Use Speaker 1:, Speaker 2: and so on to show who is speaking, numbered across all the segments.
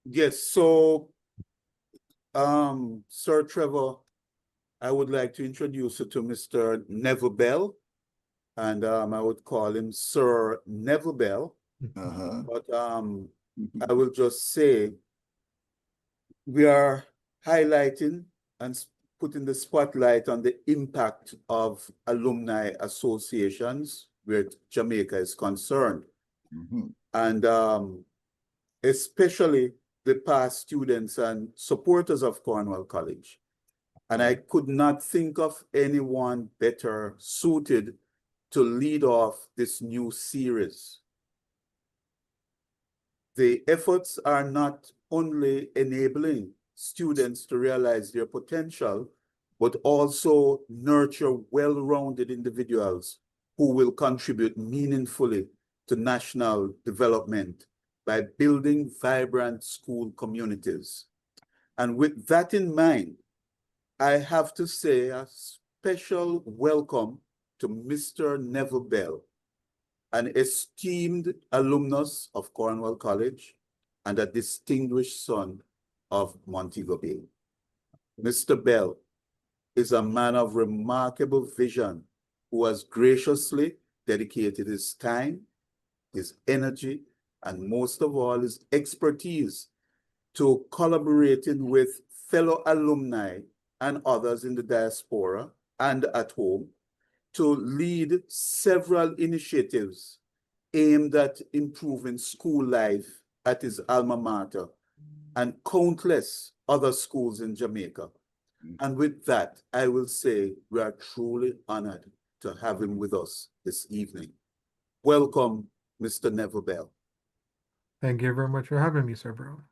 Speaker 1: Yes, so Sir Trevor, I would like to introduce you to Mr. Neville Bell, and I would call him Sir Neville Bell. But I will just say we are highlighting and putting the spotlight on the impact of alumni associations where Jamaica is concerned. And especially the past students and supporters of Cornwall College. And I could not think of anyone better suited to lead off this new series. The efforts are not only enabling students to realize their potential, but also nurture well-rounded individuals who will contribute meaningfully to national development by building vibrant school communities. And with that in mind, I have to say a special welcome to Mr. Neville Bell, an esteemed alumnus of Cornwall College and a distinguished son of Montego Bay. Mr. Bell is a man of remarkable vision who has graciously dedicated his time, his energy, and most of all, his expertise to collaborating with fellow alumni and others in the diaspora and at home to lead several initiatives aimed at improving school life at his alma mater and countless other schools in Jamaica. And with that, I will say we are truly honored to have him with us this evening. Welcome, Mr. Neville Bell.
Speaker 2: Thank you very much for having me, Sir Brown.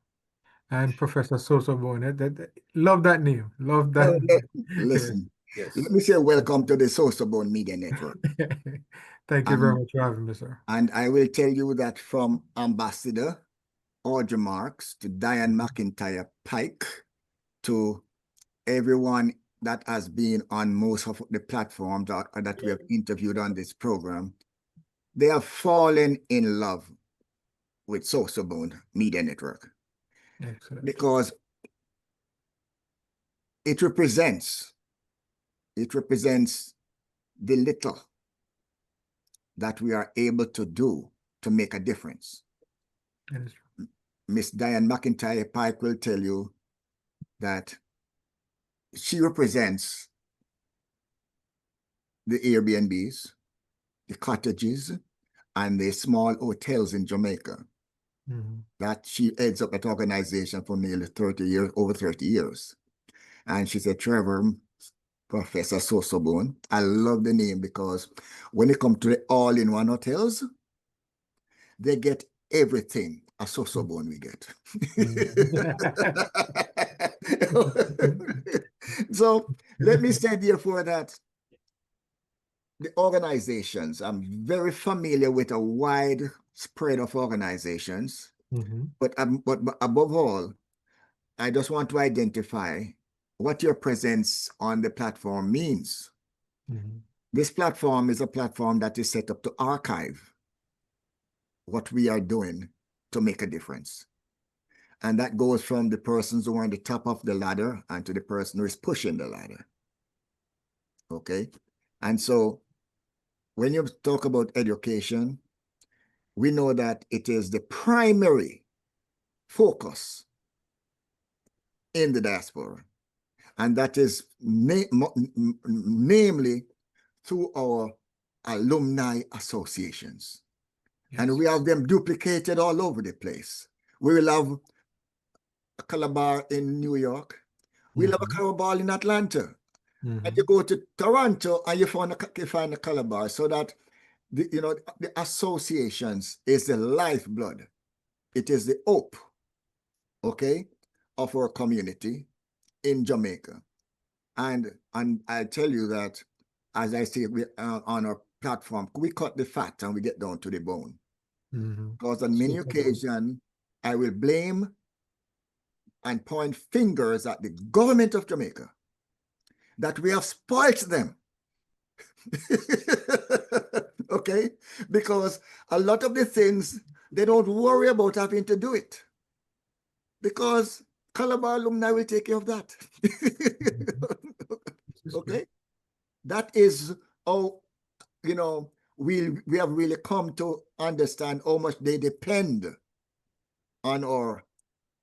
Speaker 2: And Professor SosoBone. Love that name. Love that name.
Speaker 3: Listen,
Speaker 1: Yes.
Speaker 3: let me say welcome to the SosoBone Media Network.
Speaker 2: Thank you very much for having me, sir.
Speaker 3: And I will tell you that from Ambassador Audrey Marks to Diane McIntyre Pike to everyone that has been on most of the platforms that we have interviewed on this program, they have fallen in love with SosoBone Media Network.
Speaker 2: Excellent.
Speaker 3: Because it represents the little that we are able to do to make a difference.
Speaker 2: That is true.
Speaker 3: Miss Diane McIntyre Pike will tell you that she represents the Airbnbs, the cottages, and the small hotels in Jamaica. That she heads up that organization for nearly 30 years, over 30 years. And she said, Trevor, Professor SosoBone, I love the name because when it comes to the all-in-one hotels, they get everything a SosoBone we get. So let me say therefore that the organizations, I'm very familiar with a wide spread of organizations, but above all, I just want to identify what your presence on the platform means. This platform is a platform that is set up to archive what we are doing to make a difference. And that goes from the persons who are on the top of the ladder and to the person who is pushing the ladder. Okay? And so when you talk about education, we know that it is the primary focus in the diaspora. And that is namely through our alumni associations. Yes. And we have them duplicated all over the place. We will have a Calabar in New York. We'll have a Calabar in Atlanta. And you go to Toronto and you find a Calabar, so that the associations is the lifeblood. It is the hope, okay, of our community in Jamaica. And I tell you that, as I say, we on our platform, we cut the fat and we get down to the bone. Because on many occasions, I will blame and point fingers at the government of Jamaica that we have spoilt them. Okay? Because a lot of the things, they don't worry about having to do it. because Calabar alumni will take care of that. Okay, that is how, you know, we have really come to understand how much they depend on our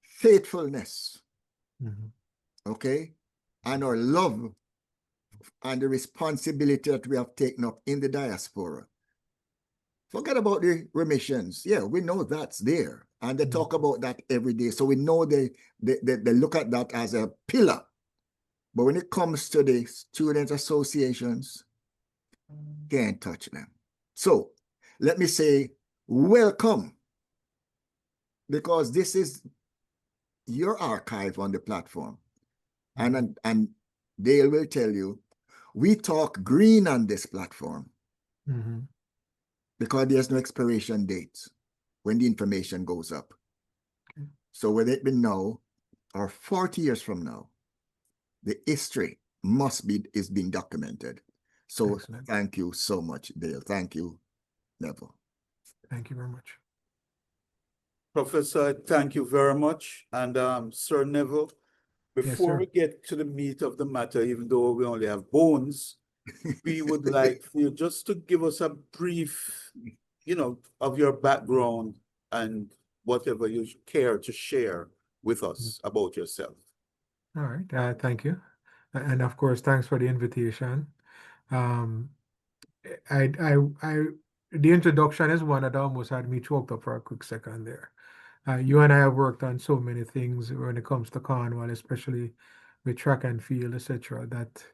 Speaker 3: faithfulness, okay, and our love and the responsibility that we have taken up in the diaspora. Forget about the remissions. Yeah, we know that's there. And they talk about that every day. So we know they look at that as a pillar. But when it comes to the student associations, can't touch them. So let me say welcome, because this is your archive on the platform. And Dale will tell you, we talk green on this platform because there's no expiration date when the information goes up. So whether it be now or 40 years from now, the history is being documented. So
Speaker 2: Excellent.
Speaker 3: Thank you so much, Dale. Thank you, Neville.
Speaker 2: Thank you very much.
Speaker 1: Professor, thank you very much. And Sir Neville, before
Speaker 2: sir.
Speaker 1: we get to the meat of the matter, even though we only have bones, we would like for you just to give us a brief, of your background and whatever you care to share with us about yourself.
Speaker 2: All right. Thank you. And of course, thanks for the invitation. Um, the introduction is one that almost had me choked up for a quick second there. You and I have worked on so many things when it comes to Cornwall, especially with track and field, etc. That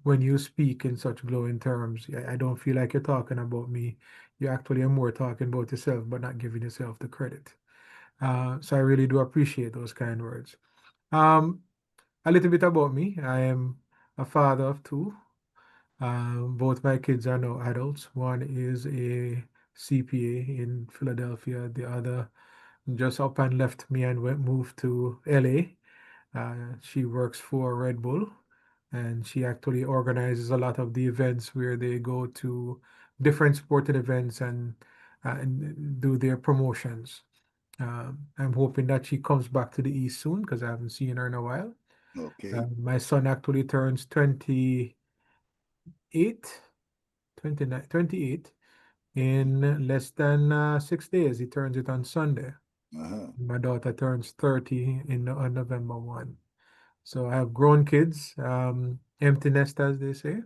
Speaker 2: when you speak in such glowing terms, I don't feel like you're talking about me. You actually are more talking about yourself, but not giving yourself the credit. So I really do appreciate those kind words. A little bit about me. I am a father of two. Both my kids are now adults. One is a CPA in Philadelphia. The other just up and left me and moved to LA. She works for Red Bull, and she actually organizes a lot of the events where they go to different sporting events and do their promotions. I'm hoping that she comes back to the East soon because I haven't seen her in a while.
Speaker 3: Okay.
Speaker 2: My son actually turns 28, 29, 28 in less than 6 days. He turns it on Sunday. My daughter turns 30 on November 1. So I have grown kids, empty nest, as they say.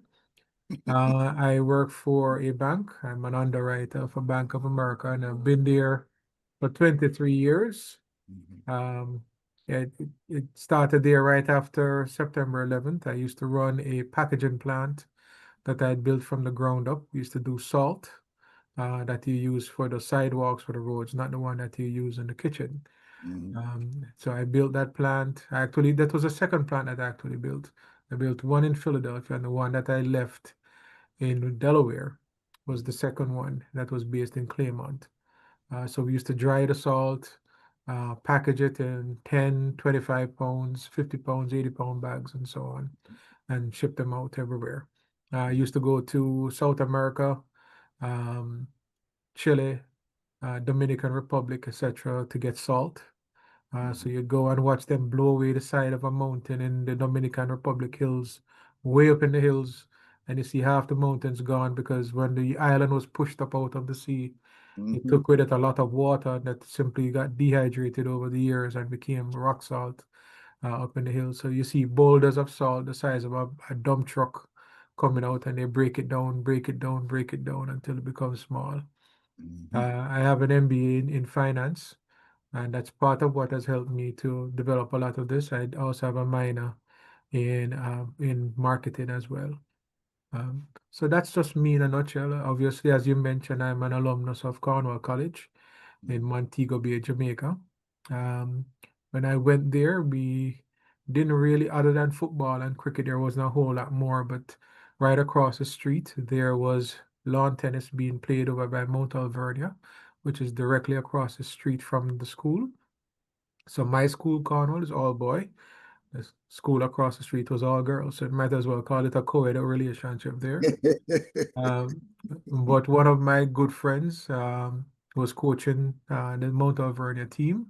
Speaker 2: I work for a bank. I'm an underwriter for Bank of America, and I've been there for 23 years. It started there right after September 11th. I used to run a packaging plant that I had built from the ground up. We used to do salt that you use for the sidewalks, for the roads, not the one that you use in the kitchen. So I built that plant. Actually, that was the second plant that I actually built. I built one in Philadelphia, and the one that I left in Delaware was the second one that was based in Claymont. So we used to dry the salt, package it in 10, 25 pounds, 50 pounds, 80-pound bags, and so on, and ship them out everywhere. I used to go to South America, Chile, Dominican Republic, etc., to get salt. So you'd go and watch them blow away the side of a mountain in the Dominican Republic hills, way up in the hills, and you see half the mountains gone because when the island was pushed up out of the sea, it took with it a lot of water that simply got dehydrated over the years and became rock salt up in the hills. So you see boulders of salt the size of a dump truck coming out, and they break it down, break it down, break it down until it becomes small. I have an MBA in finance, and that's part of what has helped me to develop a lot of this. I also have a minor in marketing as well. So that's just me in a nutshell. Obviously, as you mentioned, I'm an alumnus of Cornwall College in Montego Bay, Jamaica. When I went there, we didn't really, other than football and cricket, there wasn't a whole lot more. But right across the street, there was lawn tennis being played over by Mount Alvernia, which is directly across the street from the school. So my school, Cornwall, is all boy. The school across the street was all girls, so it might as well call it a co-ed relationship there. But one of my good friends was coaching the Mount Alvernia team,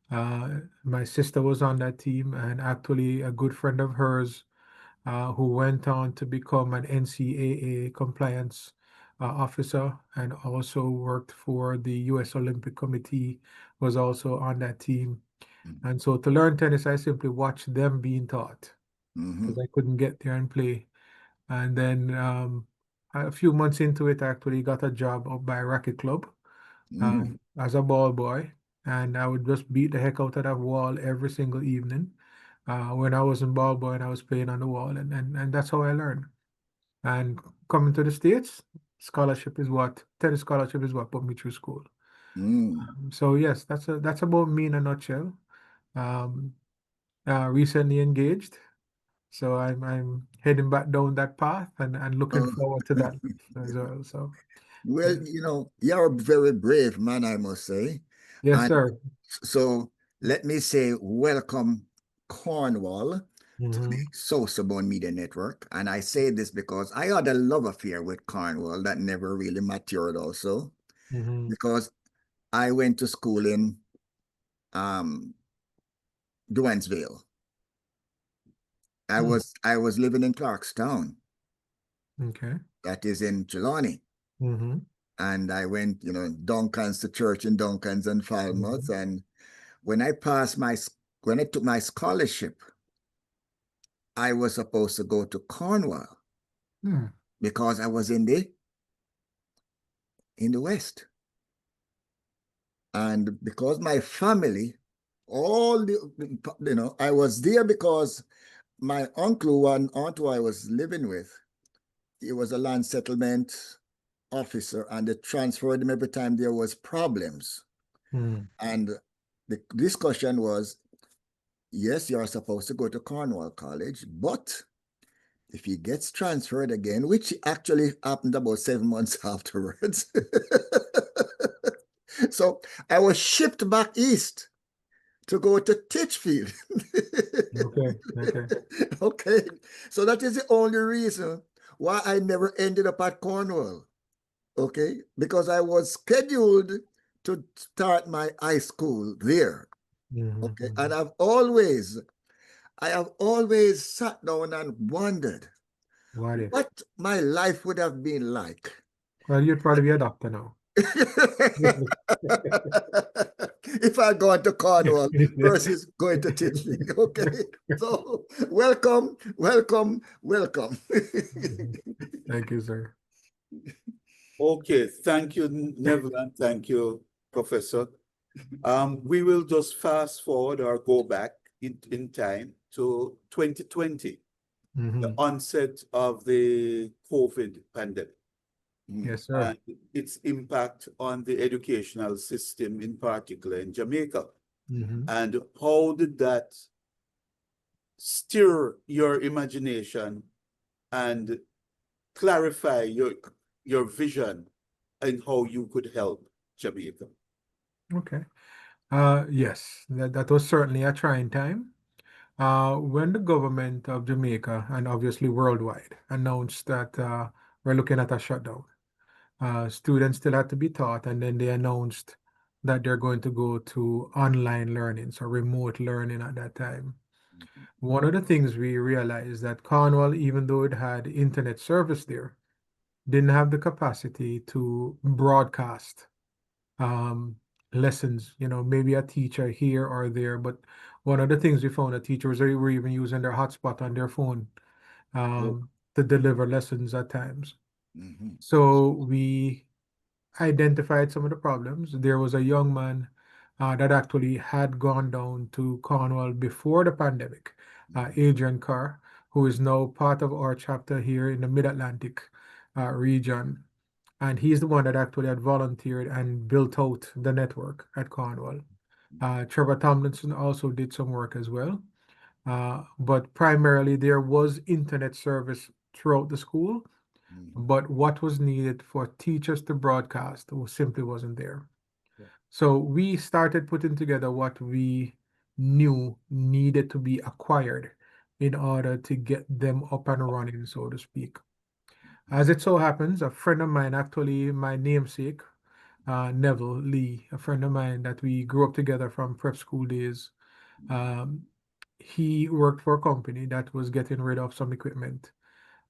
Speaker 2: My sister was on that team, and actually a good friend of hers who went on to become an NCAA compliance officer and also worked for the U.S. Olympic Committee, was also on that team. And so to learn tennis, I simply watched them being taught because I couldn't get there and play. And then a few months into it, I actually got a job up by a racket club as a ball boy. And I would just beat the heck out of that wall every single evening when I was in ball boy and I was playing on the wall. And that's how I learned. And coming to the States, tennis scholarship is what put me through school. So yes, that's about me in a nutshell. Um, Recently engaged. So I'm heading back down that path and looking forward to that as well. So
Speaker 3: Well, you're a very brave man, I must say.
Speaker 2: yes,
Speaker 3: And
Speaker 2: sir.
Speaker 3: so let me say, welcome, Cornwall, to the
Speaker 2: Hmm.
Speaker 3: SosoBone Media Network. And I say this because I had a love affair with Cornwall that never really matured also,
Speaker 2: Hmm.
Speaker 3: because I went to school in um, Duansville. I was living in Clarkstown,
Speaker 2: Okay.
Speaker 3: that is in Trelawney.
Speaker 2: Hmm.
Speaker 3: And I went, Duncan's to church in Duncan's and Falmouth. And when I when I took my scholarship, I was supposed to go to Cornwall because I was in the West. And because my family, I was there because my uncle and aunt who I was living with, he was a land settlement officer, and they transferred him every time there was problems. And the discussion was, yes, you're supposed to go to Cornwall College, but if he gets transferred again, which actually happened about 7 months afterwards. So I was shipped back east to go to Titchfield.
Speaker 2: Okay. Okay.
Speaker 3: Okay. So that is the only reason why I never ended up at Cornwall. Okay. Because I was scheduled to start my high school there. Okay. And I have always sat down and wondered
Speaker 2: What if?
Speaker 3: what my life would have been like.
Speaker 2: Well, you'd probably be a doctor now.
Speaker 3: If I go to Cornwall versus going to Titchfield. Okay. So welcome, welcome, welcome.
Speaker 2: Thank you, sir.
Speaker 1: Okay, thank you, Neville, and thank you, Professor. We will just fast forward or go back in time to 2020, the onset of the COVID pandemic,
Speaker 2: Yes, sir.
Speaker 1: and its impact on the educational system, in particular in Jamaica. And how did that stir your imagination and clarify your vision and how you could help Jamaica?
Speaker 2: Okay. Yes, that was certainly a trying time. When the government of Jamaica and obviously worldwide announced that we're looking at a shutdown, students still had to be taught, and then they announced that they're going to go to online learning, so remote learning at that time. One of the things we realized that Cornwall, even though it had internet service there, didn't have the capacity to broadcast um, lessons, maybe a teacher here or there. But one of the things we found that teachers were even using their hotspot on their phone to deliver lessons at times. So we identified some of the problems. There was a young man that actually had gone down to Cornwall before the pandemic, Adrian Carr, who is now part of our chapter here in the Mid-Atlantic region. And he's the one that actually had volunteered and built out the network at Cornwall. Trevor Tomlinson also did some work as well. But primarily there was internet service throughout the school, but what was needed for teachers to broadcast simply wasn't there. So we started putting together what we knew needed to be acquired in order to get them up and running, so to speak. As it so happens, a friend of mine, actually my namesake, Neville Lee, a friend of mine that we grew up together from prep school days. He worked for a company that was getting rid of some equipment.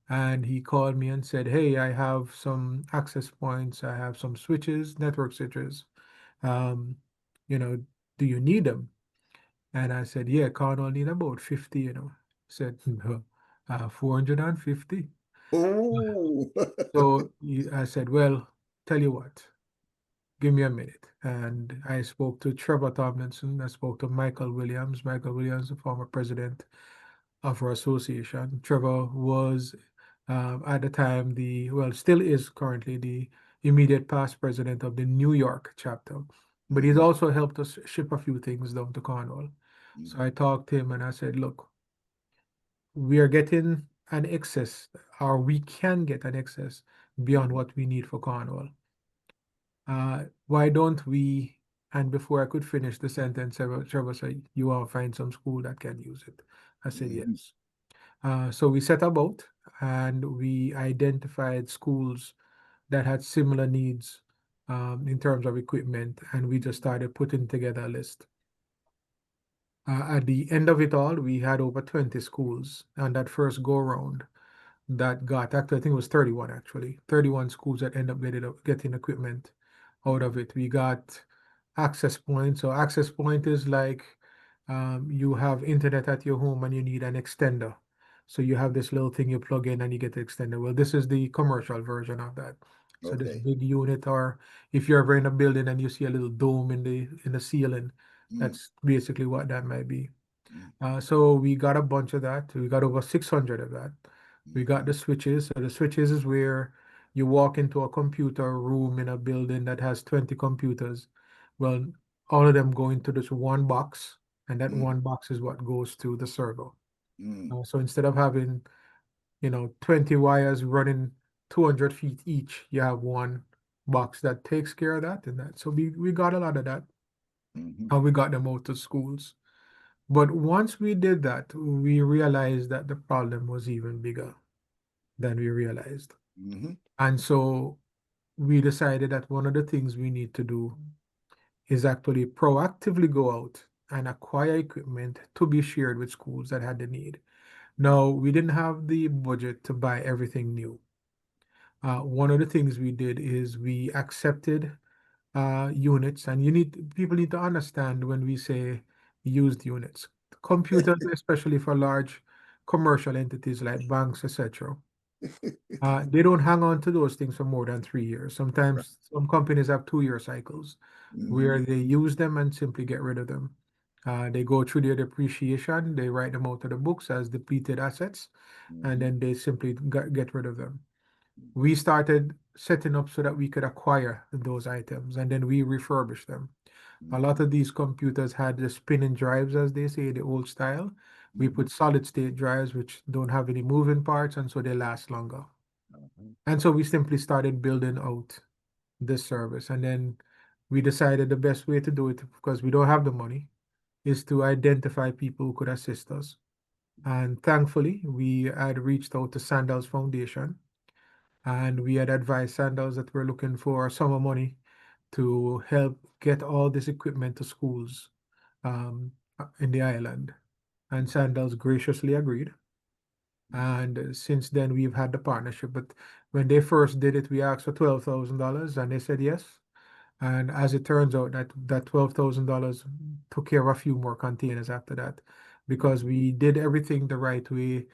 Speaker 2: And he called me and said, "Hey, I have some access points. I have some switches, network switches. Um, you know, do you need them?" And I said, "Yeah, Cornwall need about 50, you know." He said, "No, 450."
Speaker 3: Oh.
Speaker 2: So I said, "Well, tell you what, give me a minute." And I spoke to Trevor Tomlinson. I spoke to Michael Williams. Michael Williams, the former president of our association. Trevor was at the time well, still is currently the immediate past president of the New York chapter. But he's also helped us ship a few things down to Cornwall. So I talked to him and I said, "Look, we are getting an excess, or we can get an excess beyond what we need for Cornwall. Why don't we?" And before I could finish the sentence, Trevor said, "You want to find some school that can use it?" I said, "Yes." So we set about and we identified schools that had similar needs in terms of equipment, and we just started putting together a list. At the end of it all, we had over 20 schools on that first go round that got, actually, I think it was 31 actually, 31 schools that end up getting equipment out of it. We got access points. So access point is like you have internet at your home and you need an extender. So you have this little thing you plug in and you get the extender. Well, this is the commercial version of that. So this
Speaker 3: Okay.
Speaker 2: big unit, or if you're ever in a building and you see a little dome in the ceiling, that's basically what that might be. So we got a bunch of that. We got over 600 of that. We got the switches. So the switches is where you walk into a computer room in a building that has 20 computers. Well, all of them go into this one box, and that one box is what goes to the server. So instead of having, 20 wires running 200 feet each, you have one box that takes care of that and that. So we got a lot of that, and we got them out to schools. But once we did that, we realized that the problem was even bigger than we realized. And so we decided that one of the things we need to do is actually proactively go out and acquire equipment to be shared with schools that had the need. Now, we didn't have the budget to buy everything new. One of the things we did is we accepted units, and people need to understand when we say used units. Computers, especially for large commercial entities like banks, etc. They don't hang on to those things for more than 3 years. Sometimes some companies have 2-year cycles where they use them and simply get rid of them. They go through their depreciation, they write them out of the books as depleted assets, and then they simply get rid of them. We started setting up so that we could acquire those items and then we refurbish them. A lot of these computers had the spinning drives, as they say, the old style. We put solid state drives which don't have any moving parts, and so they last longer. And so we simply started building out this service. And then we decided the best way to do it, because we don't have the money, is to identify people who could assist us. And thankfully, we had reached out to Sandals Foundation, and we had advised Sandals that we're looking for summer money to help get all this equipment to schools in the island. And Sandals graciously agreed. And since then, we've had the partnership. But when they first did it, we asked for $12,000 and they said yes. And as it turns out, that $12,000 took care of a few more containers after that, because we did everything the right way.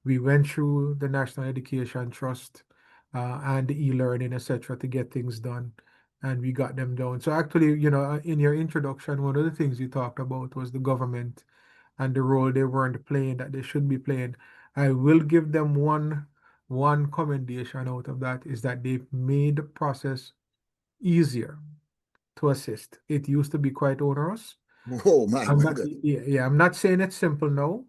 Speaker 2: We went through the National Education Trust and the e-learning, etc., to get things done, and we got them done. So actually, in your introduction, one of the things you talked about was the government and the role they weren't playing that they should be playing. I will give them one commendation out of that, is that they made the process easier to assist. It used to be quite onerous.
Speaker 3: Oh my
Speaker 2: I'm not,
Speaker 3: goodness.
Speaker 2: yeah, I'm not saying it's simple now.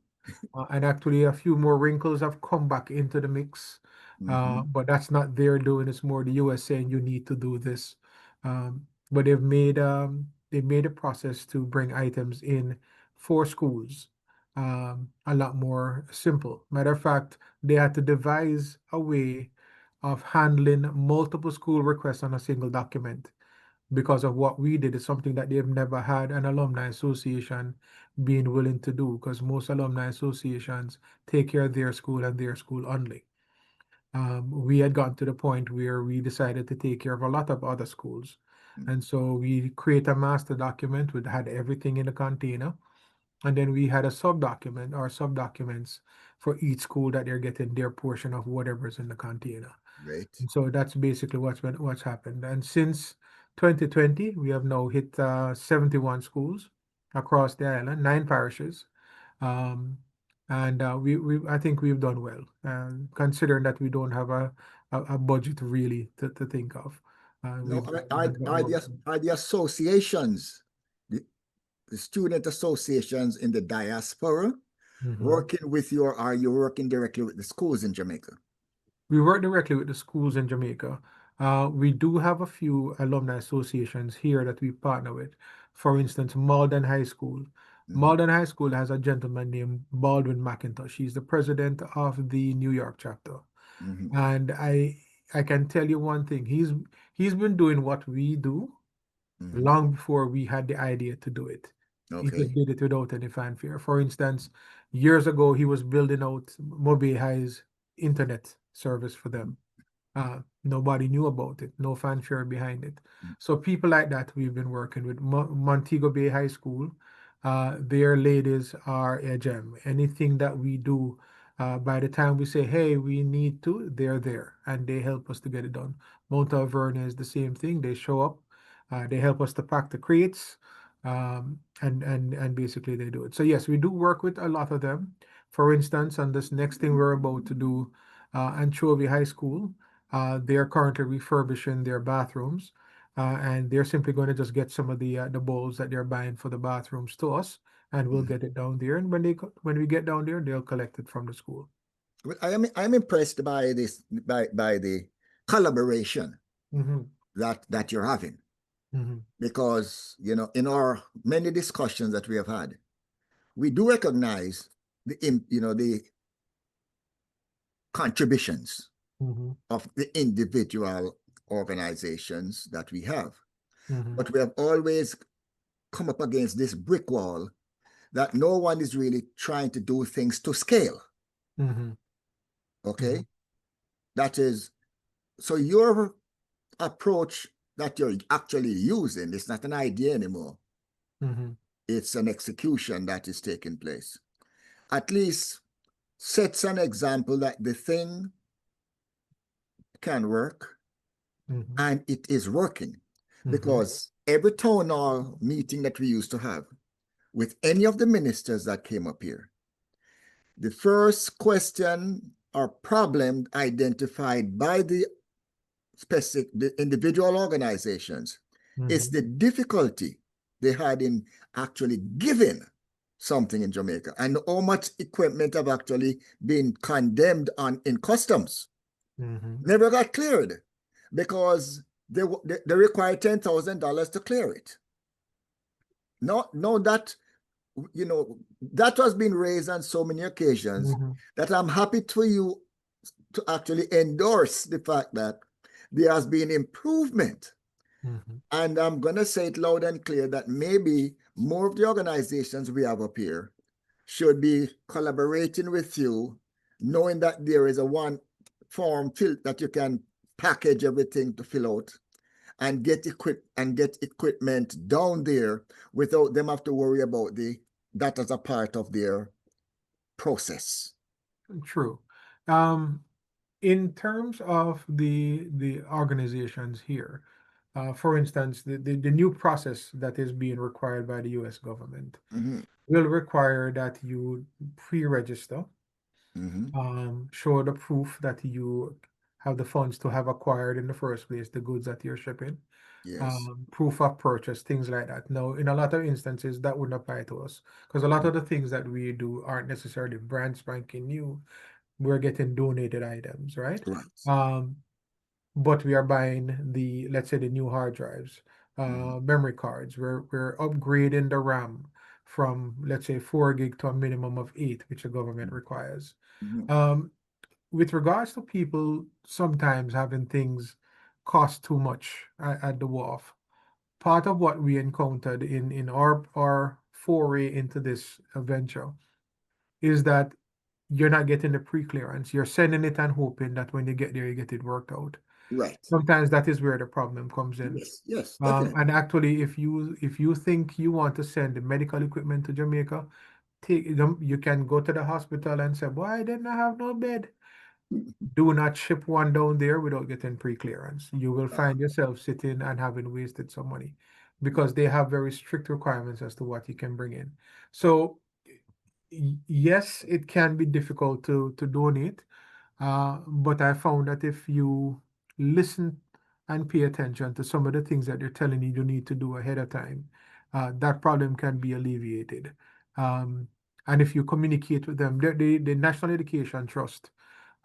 Speaker 2: And actually, a few more wrinkles have come back into the mix. But that's not their doing. It's more the US saying you need to do this. But they've made a process to bring items in for schools a lot more simple. Matter of fact, they had to devise a way of handling multiple school requests on a single document, because of what we did. It's something that they've never had an alumni association being willing to do, because most alumni associations take care of their school and their school only. We had gotten to the point where we decided to take care of a lot of other schools. And so we create a master document which had everything in the container. And then we had a sub-document or sub-documents for each school that they're getting their portion of whatever's in the container.
Speaker 3: Great.
Speaker 2: And so that's basically what's happened. And since 2020, we have now hit 71 schools across the island, 9 parishes. Um, and I think we've done well, considering that we don't have a budget really to think of.
Speaker 3: No,
Speaker 2: We've
Speaker 3: are the associations, the student associations in the diaspora working with you, or are you working directly with the schools in Jamaica?
Speaker 2: We work directly with the schools in Jamaica. We do have a few alumni associations here that we partner with. For instance, Malden High School. Malden High School has a gentleman named Baldwin McIntosh. He's the president of the New York chapter. And I can tell you one thing. He's been doing what we do long before we had the idea to do it. He just
Speaker 3: Okay.
Speaker 2: did it without any fanfare. For instance, years ago, he was building out Mobile High's internet service for them. Nobody knew about it, no fanfare behind it. So people like that we've been working with. Montego Bay High School, their ladies are a gem. Anything that we do, by the time we say, hey, we need to, they're there and they help us to get it done. Mount Alvernia is the same thing. They show up, they help us to pack the crates, and basically they do it. So yes, we do work with a lot of them. For instance, on this next thing we're about to do, Anchovy High School, they are currently refurbishing their bathrooms, and they're simply going to just get some of the bowls that they're buying for the bathrooms to us, and we'll get it down there. And when we get down there, they'll collect it from the school.
Speaker 3: Well, I'm impressed by this, by the collaboration that you're having, because in our many discussions that we have had, we do recognize the contributions of the individual organizations that we have. But we have always come up against this brick wall that no one is really trying to do things to scale. Okay? That is, so your approach that you're actually using, it's not an idea anymore. It's an execution that is taking place. At least sets an example that the thing can work, and it is working. Because every town hall meeting that we used to have with any of the ministers that came up here, the first question or problem identified by the individual organizations is the difficulty they had in actually giving something in Jamaica, and how much equipment have actually been condemned in customs. Never got cleared because they require $10,000 to clear it. No, that that was being raised on so many occasions that I'm happy for you to actually endorse the fact that there has been improvement. And I'm going to say it loud and clear that maybe more of the organizations we have up here should be collaborating with you, knowing that there is a one form that you can package everything to fill out and get equipment down there without them have to worry about that as a part of their process.
Speaker 2: True. In terms of the organizations here, for instance, the new process that is being required by the US government will require that you pre-register, show the proof that you have the funds to have acquired in the first place the goods that you're shipping, proof of purchase, things like that. Now, in a lot of instances, that wouldn't apply to us because a lot of the things that we do aren't necessarily brand spanking new. We're getting donated items, right? But we are buying let's say the new hard drives, memory cards. We're upgrading the RAM from, let's say, 4 gig to a minimum of 8, which the government requires. With regards to people sometimes having things cost too much at the wharf, part of what we encountered in our foray into this venture is that you're not getting the pre-clearance. You're sending it and hoping that when you get there, you get it worked out.
Speaker 3: Right.
Speaker 2: Sometimes that is where the problem comes in.
Speaker 3: Yes, yes, definitely.
Speaker 2: And actually, if you think you want to send the medical equipment to Jamaica, take them, you can go to the hospital and say, "Boy, I didn't have no bed." Do not ship one down there without getting pre-clearance. You will find yourself sitting and having wasted some money because they have very strict requirements as to what you can bring in. So yes, it can be difficult to donate, but I found that if you listen and pay attention to some of the things that they're telling you need to do ahead of time, that problem can be alleviated. And if you communicate with them, the National Education Trust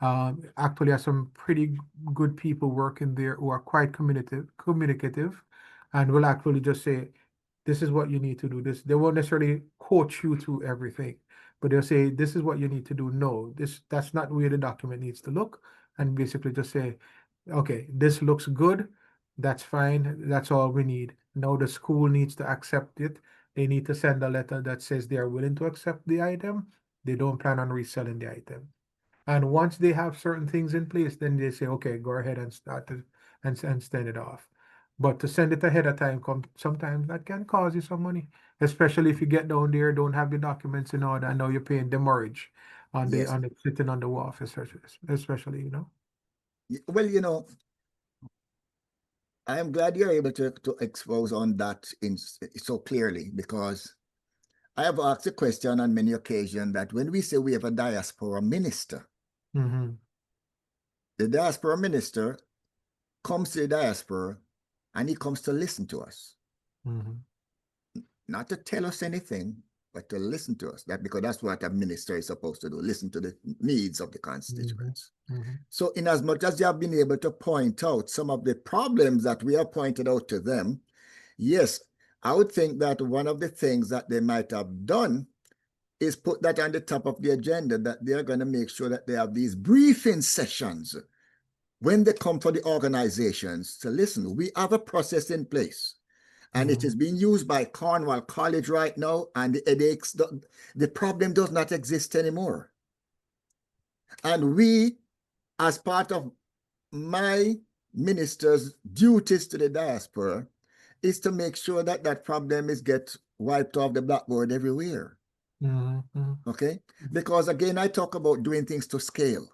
Speaker 2: actually has some pretty good people working there who are quite communicative, and will actually just say, this is what you need to do. This, they won't necessarily coach you through everything, but they'll say, this is what you need to do. No, that's not where the document needs to look. And basically just say, okay, this looks good. That's fine. That's all we need. Now the school needs to accept it. They need to send a letter that says they are willing to accept the item. They don't plan on reselling the item. And once they have certain things in place, then they say, okay, go ahead and start it and send it off. But to send it ahead of time, sometimes that can cause you some money, especially if you get down there, don't have the documents in order, and now you're paying demurrage on
Speaker 3: Yes.
Speaker 2: the sitting on the wharf, especially, you know.
Speaker 3: Well, you know, I am glad you're able to expose on that so clearly, because I have asked a question on many occasions that when we say we have a diaspora minister, the diaspora minister comes to the diaspora and he comes to listen to us. Not to tell us anything, but to listen to us. Because that's what a minister is supposed to do, listen to the needs of the constituents. So in as much as you have been able to point out some of the problems that we have pointed out to them, yes, I would think that one of the things that they might have done is put that on the top of the agenda, that they're going to make sure that they have these briefing sessions when they come for the organizations to listen. We have a process in place, and it is being used by Cornwall College right now, and the headaches, the problem does not exist anymore. And we, as part of my minister's duties to the diaspora, is to make sure that that problem is get wiped off the blackboard everywhere. Okay? Because again, I talk about doing things to scale.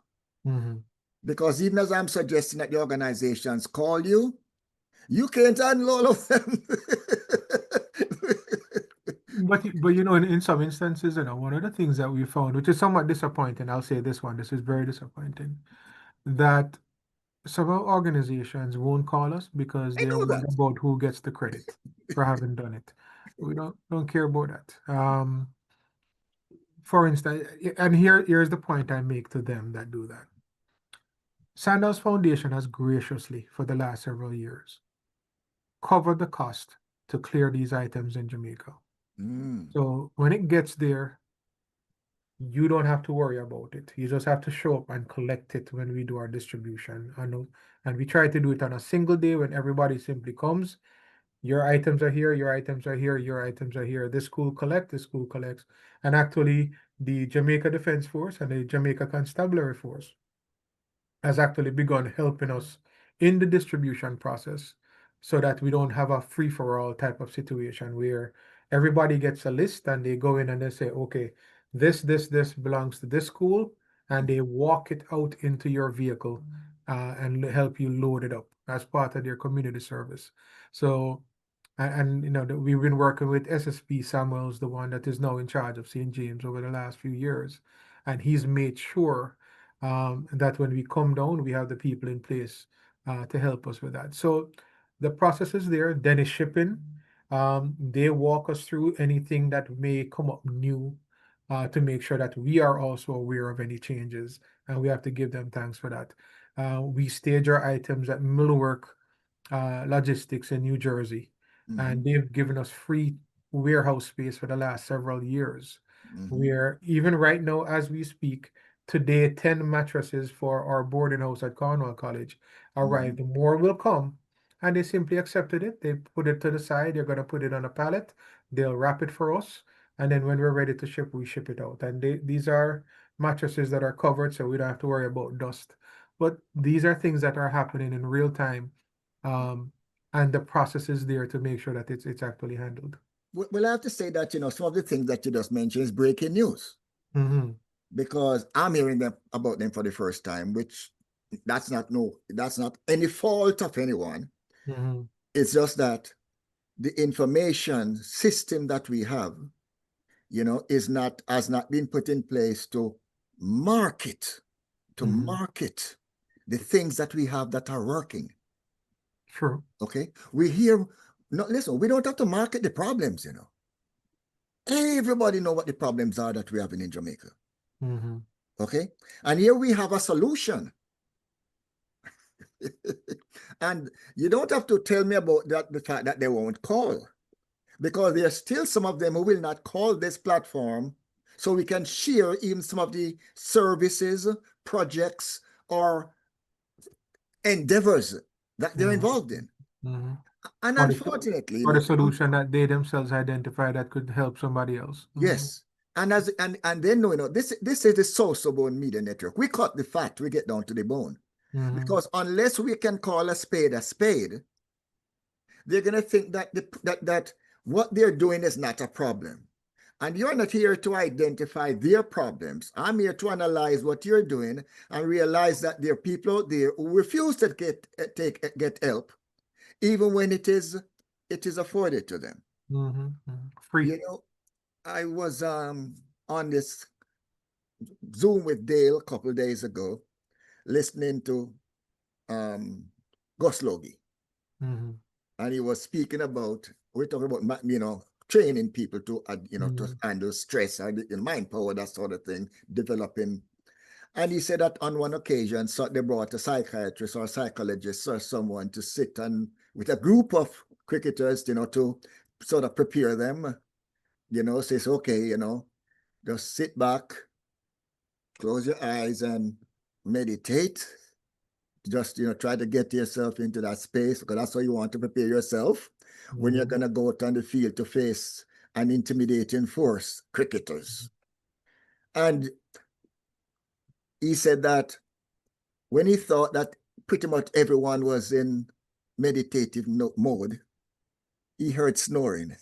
Speaker 3: Because even as I'm suggesting that the organizations call you, you can't handle all of them.
Speaker 2: But you know, in some instances, you know, one of the things that we found, which is somewhat disappointing, I'll say this is very disappointing, that some organizations won't call us because they're worried about who gets the credit for having done it. We don't care about that. For instance, and here's the point I make to them that do that. Sandals Foundation has graciously, for the last several years, covered the cost to clear these items in Jamaica. So when it gets there, you don't have to worry about it. You just have to show up and collect it when we do our distribution. And we try to do it on a single day when everybody simply comes. Your items are here, your items are here, your items are here. This school collects, this school collects. And actually, the Jamaica Defense Force and the Jamaica Constabulary Force has actually begun helping us in the distribution process so that we don't have a free-for-all type of situation where everybody gets a list and they go in and they say, okay, this belongs to this school, and they walk it out into your vehicle and help you load it up as part of their community service. So, and you know, we've been working with SSP Samuels, the one that is now in charge of St. James over the last few years, and he's made sure that when we come down, we have the people in place to help us with that. So the process is there. Then is shipping. They walk us through anything that may come up new to make sure that we are also aware of any changes, and we have to give them thanks for that. We stage our items at Millwork Logistics in New Jersey, and they've given us free warehouse space for the last several years. Where even right now, as we speak, today 10 mattresses for our boarding house at Cornwall College arrived. More will come, and they simply accepted it. They put it to the side. They're going to put it on a pallet. They'll wrap it for us. And then when we're ready to ship, we ship it out. And these are mattresses that are covered, so we don't have to worry about dust. But these are things that are happening in real time. And the process is there to make sure that it's actually handled.
Speaker 3: Well, I have to say that, some of the things that you just mentioned is breaking news.
Speaker 2: Mm-hmm.
Speaker 3: Because I'm hearing about them for the first time, which that's not any fault of anyone.
Speaker 2: Mm-hmm.
Speaker 3: It's just that the information system that we have, has not been put in place to market the things that we have that are working.
Speaker 2: True.
Speaker 3: Okay. Listen, we don't have to market the problems, Everybody know what the problems are that we're having in Jamaica.
Speaker 2: Mm-hmm.
Speaker 3: Okay. And here we have a solution. And you don't have to tell me about the fact that they won't call, because there are still some of them who will not call this platform, so we can share even some of the services, projects, or endeavors that they're involved in.
Speaker 2: Mm-hmm.
Speaker 3: And unfortunately,
Speaker 2: or the solution that they themselves identify that could help somebody else.
Speaker 3: Yes. And then this is the SosoBone Media Network. We cut the fat, we get down to the bone.
Speaker 2: Mm-hmm.
Speaker 3: Because unless we can call a spade, they're gonna think that what they're doing is not a problem. And you're not here to identify their problems. I'm here to analyze what you're doing and realize that there are people out there who refuse to get help, even when it is afforded to them.
Speaker 2: Mm-hmm. Free.
Speaker 3: I was on this Zoom with Dale a couple of days ago, listening to Gus Logie.
Speaker 2: Mm-hmm.
Speaker 3: And he was speaking about, we're talking about, training people to, to handle stress and mind power, that sort of thing, developing. And he said that on one occasion, so they brought a psychiatrist or a psychologist or someone to sit with a group of cricketers, to sort of prepare them, says, okay, just sit back, close your eyes and meditate. Just, try to get yourself into that space, because that's how you want to prepare yourself when you're going to go out on the field to face an intimidating force, cricketers. And he said that when he thought that pretty much everyone was in meditative mode, he heard snoring.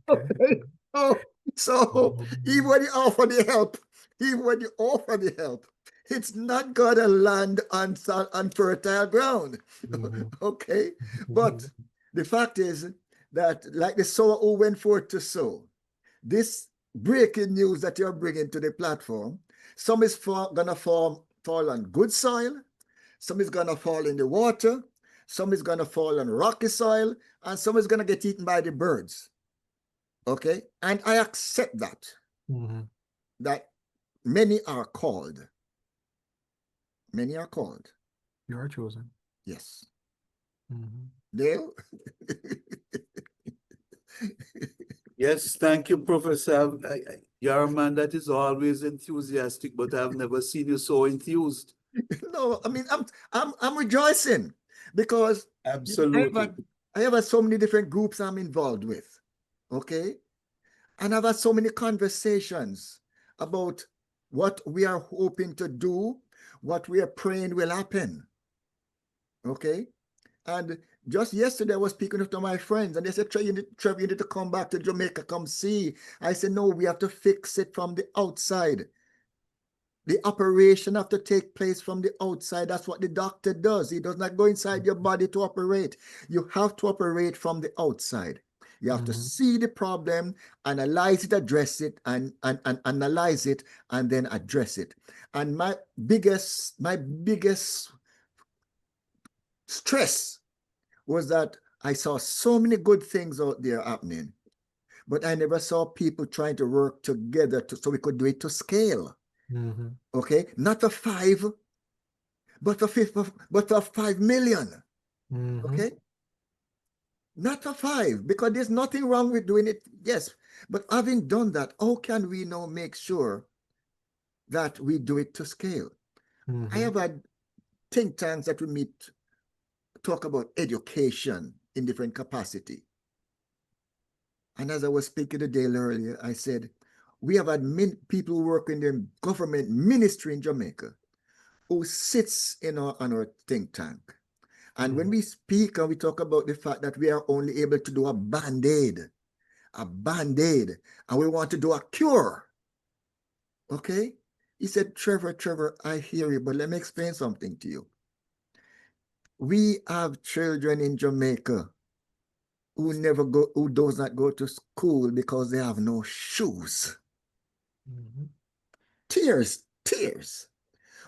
Speaker 3: Okay. So even when you offer the help, it's not gonna land on fertile ground. Okay. But the fact is that, like the sower who went forth to sow, this breaking news that you're bringing to the platform, some is gonna fall on good soil, some is gonna fall in the water, some is gonna fall on rocky soil, and some is gonna get eaten by the birds. Okay, and I accept that, that many are called. Many are called.
Speaker 2: You are chosen.
Speaker 3: Yes.
Speaker 2: Dale?
Speaker 1: Yes, thank you, Professor. You're a man that is always enthusiastic, but I've never seen you so enthused.
Speaker 3: No, I mean, I'm rejoicing, because
Speaker 1: absolutely,
Speaker 3: I have so many different groups I'm involved with. Okay. And I've had so many conversations about what we are hoping to do, what we are praying will happen. Okay. And just yesterday, I was speaking to my friends, and they said, Trevor, you need to come back to Jamaica, come see. I said, no, we have to fix it from the outside. The operation have to take place from the outside. That's what the doctor does. He does not go inside your body to operate. You have to operate from the outside. You have to see the problem, analyze it, address it, and analyze it, and then address it. And my biggest stress was that I saw so many good things out there happening, but I never saw people trying to work together so we could do it to scale. Okay, not for 5, but for 5 million. Okay, not for 5, because there's nothing wrong with doing it. Yes, but having done that, how can we now make sure that we do it to scale? I have had think tanks that we meet, talk about education in different capacity. And as I was speaking today earlier, I said, we have had people who work in the government ministry in Jamaica who sits in on our think tank. And when we speak and we talk about the fact that we are only able to do a band-aid, and we want to do a cure, okay? He said, Trevor, I hear you, but let me explain something to you. We have children in Jamaica who does not go to school because they have no shoes. Tears.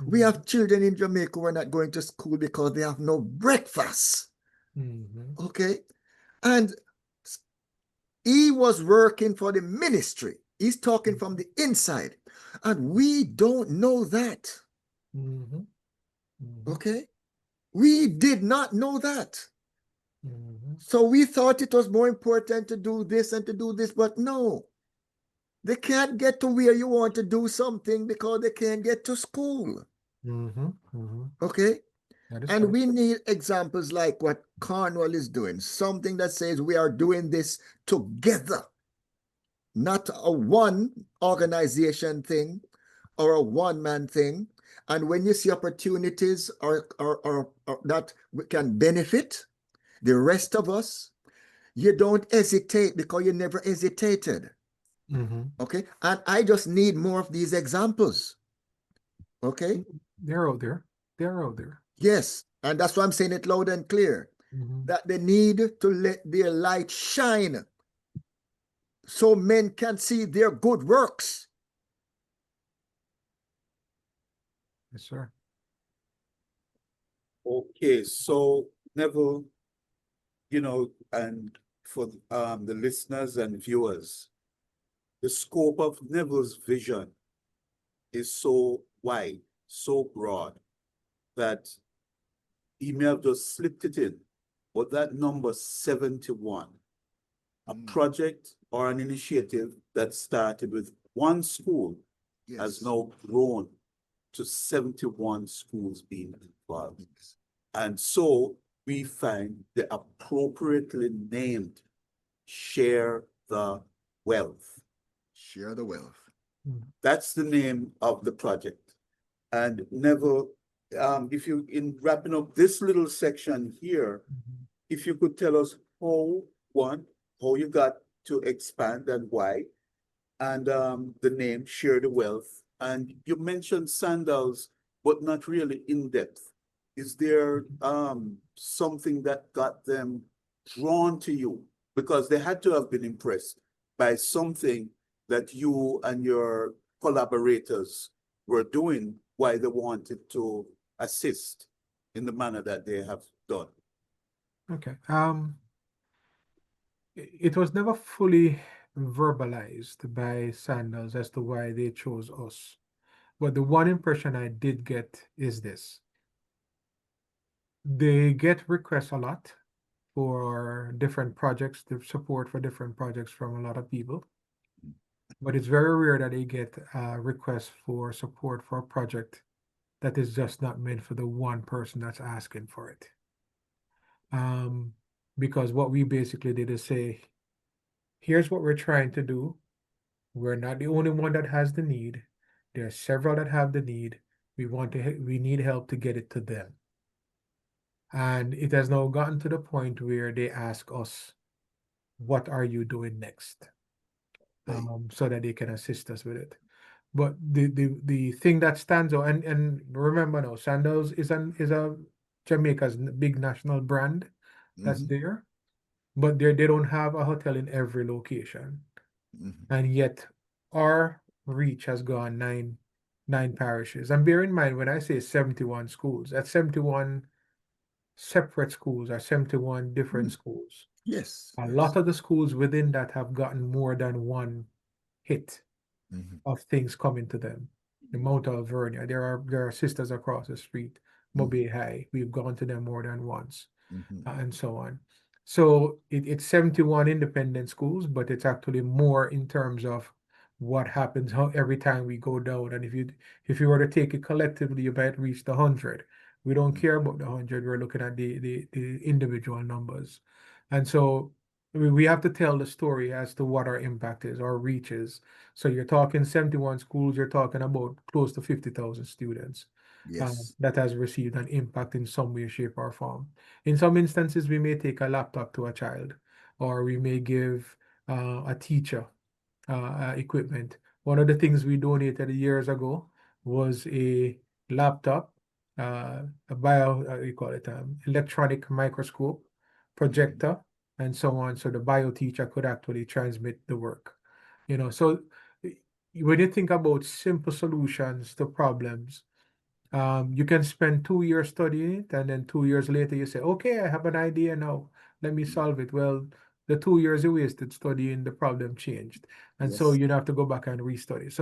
Speaker 3: We have children in Jamaica who are not going to school because they have no breakfast. Okay? And he was working for the ministry. He's talking from the inside. And we don't know that. Okay? We did not know that. So we thought it was more important to do this and to do this, but no. They can't get to where you want to do something because they can't get to school. Okay? And we need examples like what Cornwall is doing, something that says we are doing this together, not a one organization thing or a one-man thing. And when you see opportunities or that can benefit the rest of us, you don't hesitate because you never hesitated. Okay? And I just need more of these examples. Okay?
Speaker 2: They're out there.
Speaker 3: Yes. And that's why I'm saying it loud and clear. That they need to let their light shine so men can see their good works.
Speaker 2: Yes, sir.
Speaker 1: Okay, so Neville, and for the listeners and viewers, the scope of Neville's vision is so wide, so broad, that he may have just slipped it in. But that number 71, a project or an initiative that started with one school, has now grown to 71 schools being involved. And so we find the appropriately named Share the Wealth.
Speaker 3: Share the Wealth.
Speaker 1: That's the name of the project. And Neville, if you, in wrapping up this little section here, if you could tell us how you got to expand and why, and the name Share the Wealth. And you mentioned sandals, but not really in depth. Is there something that got them drawn to you? Because they had to have been impressed by something that you and your collaborators were doing, why they wanted to assist in the manner that they have done.
Speaker 2: Okay. It was never fully verbalized by Sandals as to why they chose us. But the one impression I did get is this. They get requests a lot for different projects, the support for different projects from a lot of people. But it's very rare that they get requests for support for a project that is just not meant for the one person that's asking for it. Because what we basically did is say, here's what we're trying to do. We're not the only one that has the need. There are several that have the need. We need help to get it to them. And it has now gotten to the point where they ask us, what are you doing next? So that they can assist us with it. But the thing that stands out, and remember now, Sandals is a Jamaica's big national brand that's there, but they don't have a hotel in every location. And yet our reach has gone nine parishes. And bear in mind, when I say 71 schools, that's 71 separate schools or 71 different schools.
Speaker 3: Yes.
Speaker 2: A lot of the schools within that have gotten more than one hit of things coming to them. The Mount Alvernia, there are sisters across the street, Mobay High, we've gone to them more than once, and so on. So it's 71 independent schools, but it's actually more in terms of what happens how every time we go down. And if you were to take it collectively, you might reach the 100. We don't care about the 100. We're looking at the individual numbers. And so we have to tell the story as to what our impact is, our reach is. So you're talking 71 schools, you're talking about close to 50,000 students
Speaker 3: Yes.
Speaker 2: that has received an impact in some way, shape, or form. In some instances, we may take a laptop to a child, or we may give a teacher equipment. One of the things we donated years ago was a laptop, a you call it, electronic microscope, projector, and so on, so the bio teacher could actually transmit the work. So when you think about simple solutions to problems, you can spend 2 years studying it, and then 2 years later you say, okay, I have an idea now. Let me solve it. Well, the 2 years you wasted studying, the problem changed. And so
Speaker 3: Yes.
Speaker 2: you'd have to go back and restudy.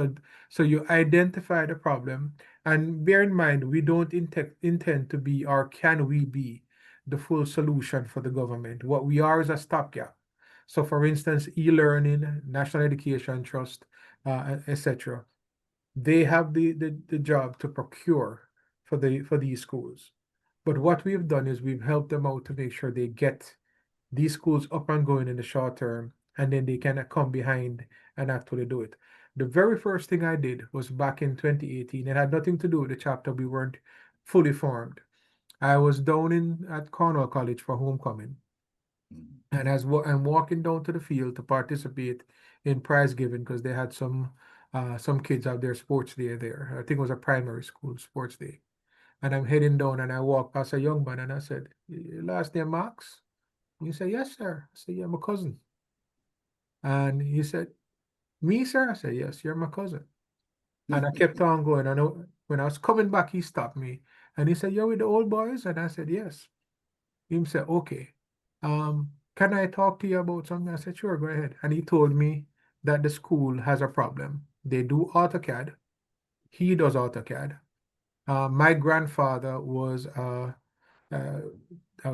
Speaker 2: So you identify the problem, and bear in mind, we don't intend to be, or can we be, the full solution for the government. What we are is a stopgap. So for instance, e-learning, National Education Trust, etc., they have the job to procure for these schools. But what we've done is we've helped them out to make sure they get these schools up and going in the short term, and then they can come behind and actually do it. The very first thing I did was back in 2018. It had nothing to do with the chapter. We weren't fully formed. I was down at Cornwall College for homecoming. And I'm walking down to the field to participate in prize giving, because they had some kids have their sports day there. I think it was a primary school sports day. And I'm heading down, and I walk past a young man, and I said, "Your last name Max?" He said, "Yes, sir." I said, "Yeah, my cousin." And he said, "Me, sir?" I said, "Yes, you're my cousin." And I kept on going. And when I was coming back, he stopped me, and he said, "You're with the old boys?" And I said, "Yes." He said, "Okay. Can I talk to you about something?" I said, "Sure, go ahead." And he told me that the school has a problem. They do AutoCAD. He does AutoCAD. My grandfather was a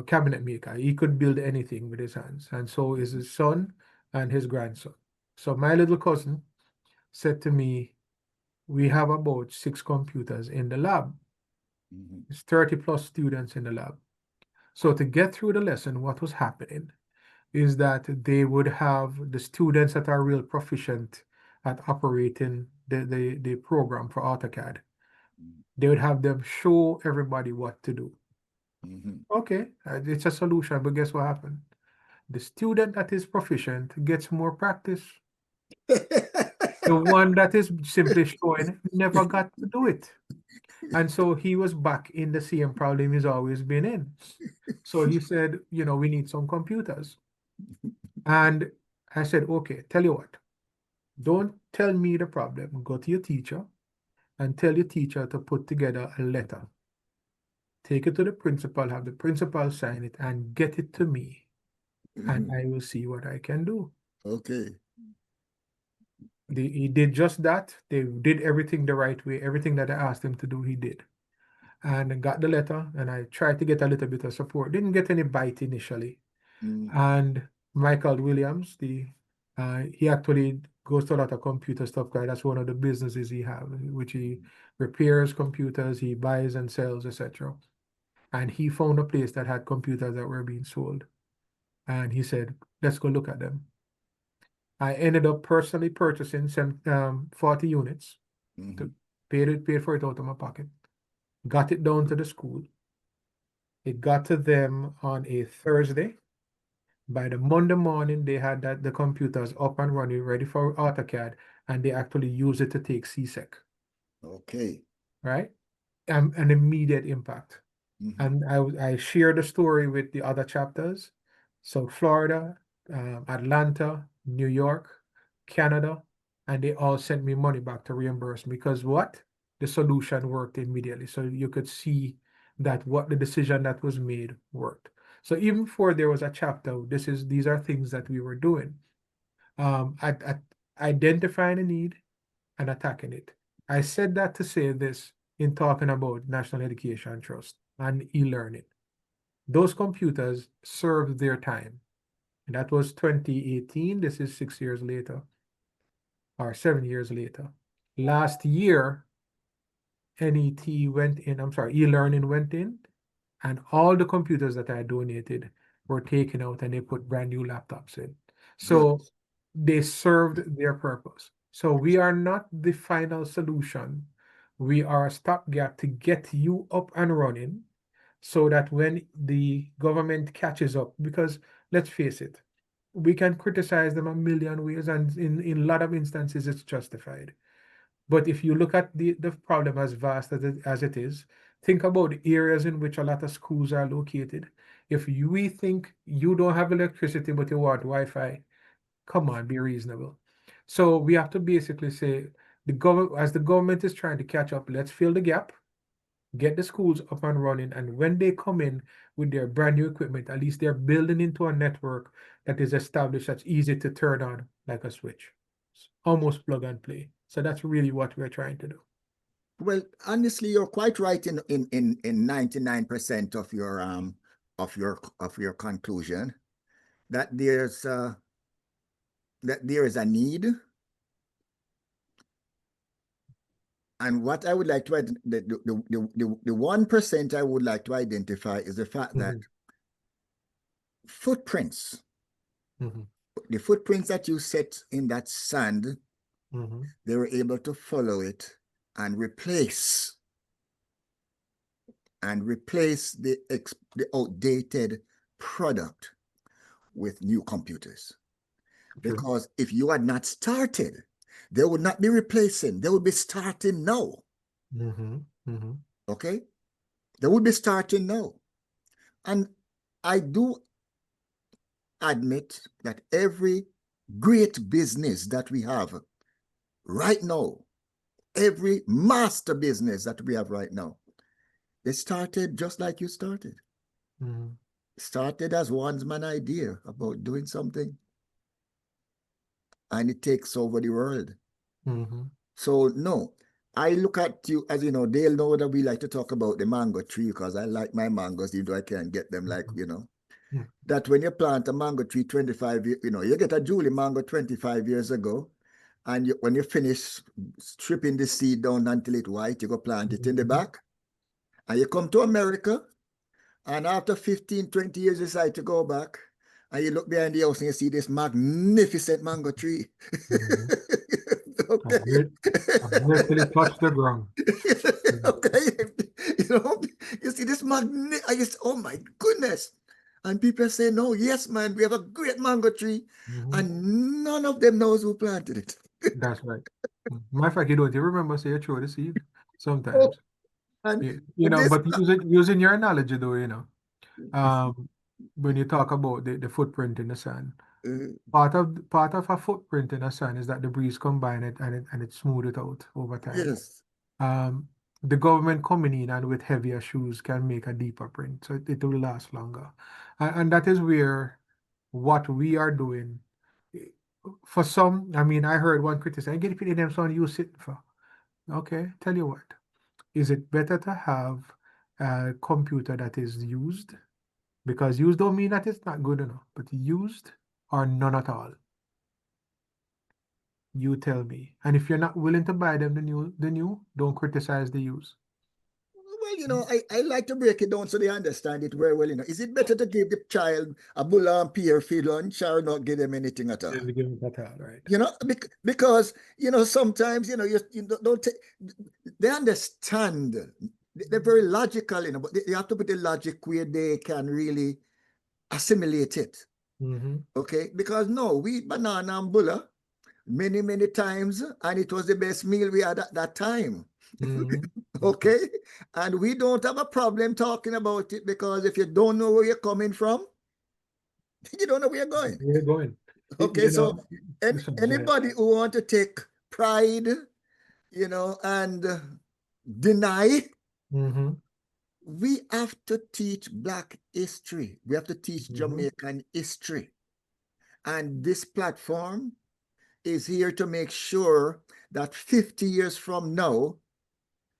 Speaker 2: cabinet maker. He could build anything with his hands. And so is his son and his grandson. So my little cousin said to me, we have about 6 computers in the lab. It's 30 plus students in the lab. So to get through the lesson, what was happening is that they would have the students that are real proficient at operating the program for AutoCAD. They would have them show everybody what to do. Okay, it's a solution, but guess what happened? The student that is proficient gets more practice. The one that is simply showing never got to do it. And so he was back in the same problem he's always been in. So he said, we need some computers. And I said, okay, tell you what, don't tell me the problem. Go to your teacher and tell your teacher to put together a letter. Take it to the principal, have the principal sign it, and get it to me. And I will see what I can do.
Speaker 3: Okay.
Speaker 2: He did just that. They did everything the right way. Everything that I asked him to do, he did. And I got the letter, and I tried to get a little bit of support. Didn't get any bite initially. And Michael Williams, he actually goes to a lot of computer stuff, guy. That's one of the businesses he has, which he repairs computers, he buys and sells, etc. And he found a place that had computers that were being sold. And he said, let's go look at them. I ended up personally purchasing some 40 units, paid for it out of my pocket, got it down to the school. It got to them on a Thursday. By the Monday morning, they had the computers up and running, ready for AutoCAD, and they actually used it to take CSEC.
Speaker 3: Okay.
Speaker 2: Right? An immediate impact. And I shared the story with the other chapters. So Florida, Atlanta, New York, Canada, and they all sent me money back to reimburse me, because what? The solution worked immediately. So you could see that what the decision that was made worked. So even before there was a chapter, these are things that we were doing. At identifying a need and attacking it. I said that to say this in talking about National Education Trust and e-learning. Those computers served their time. And that was 2018. This is 6 years later. or 7 years later. Last year, NET went in, I'm sorry, e-learning went in, and all the computers that I donated were taken out and they put brand new laptops in. So
Speaker 3: Good.
Speaker 2: they served their purpose. So we are not the final solution. We are a stopgap to get you up and running so that when the government catches up, because let's face it, we can criticize them a million ways, and in a lot of instances it's justified. But if you look at the problem as vast as it is, think about the areas in which a lot of schools are located. If we think you don't have electricity but you want Wi-Fi, come on, be reasonable. So we have to basically say, as the government is trying to catch up, let's fill the gap, get the schools up and running, and when they come in with their brand new equipment, at least they're building into a network that is established, that's easy to turn on like a switch. It's almost plug and play. So that's really what we're trying to do.
Speaker 3: Well, honestly, you're quite right in 99% of your conclusion that there is a need. And what I would like to the 1% I would like to identify is the fact that footprints, the footprints that you set in that sand, they were able to follow it and replace the outdated product with new computers.
Speaker 2: True.
Speaker 3: Because if you had not started, they would not be replacing. They would be starting now. Okay? They would be starting now. And I do admit that every great business that we have right now, every master business that we have right now, they started just like you started. Started as one man idea about doing something, and it takes over the world. So no, I look at you, as you know, they'll know that we like to talk about the mango tree, because I like my mangoes, even though I can't get them like, that when you plant a mango tree 25 years, you get a Julie mango 25 years ago, and when you finish stripping the seed down until it's white, you go plant it in the back, and you come to America, and after 15, 20 years, you decide to go back, and you look behind the house and you see this magnificent mango tree. Okay.
Speaker 2: Until it touched the ground.
Speaker 3: Okay. You see this oh my goodness. And people say, no, yes, man, we have a great mango tree, and none of them knows who planted it.
Speaker 2: That's right. Matter of fact, you remember say you throw the seed sometimes.
Speaker 3: And
Speaker 2: but using your analogy though, when you talk about the footprint in the sand, part of a footprint in the sand is that the breeze combine it and it smooth it out over time.
Speaker 3: yes.
Speaker 2: The government coming in and with heavier shoes can make a deeper print, so it will last longer. And that is where what we are doing. For some, I mean, I heard one critic say, "I get it, them son use it for." Okay, tell you what, is it better to have a computer that is used? Because used don't mean that it's not good enough, but used or none at all. You tell me. And if you're not willing to buy them the new, don't criticize the use.
Speaker 3: Well, I like to break it down so they understand it very well. Is it better to give the child a bull and pear feed lunch or not give them anything at all?
Speaker 2: Give them at all, right?
Speaker 3: Because sometimes you don't take, they understand. They're very logical, but they have to put the logic where they can really assimilate it. Okay, because no, we eat banana and bulla many times, and it was the best meal we had at that time. Okay, and we don't have a problem talking about it, because if you don't know where you're coming from, you don't know where you're going.
Speaker 2: Where you're going.
Speaker 3: Okay, so anybody who want to take pride, and deny, we have to teach Black history. We have to teach Jamaican history. And this platform is here to make sure that 50 years from now,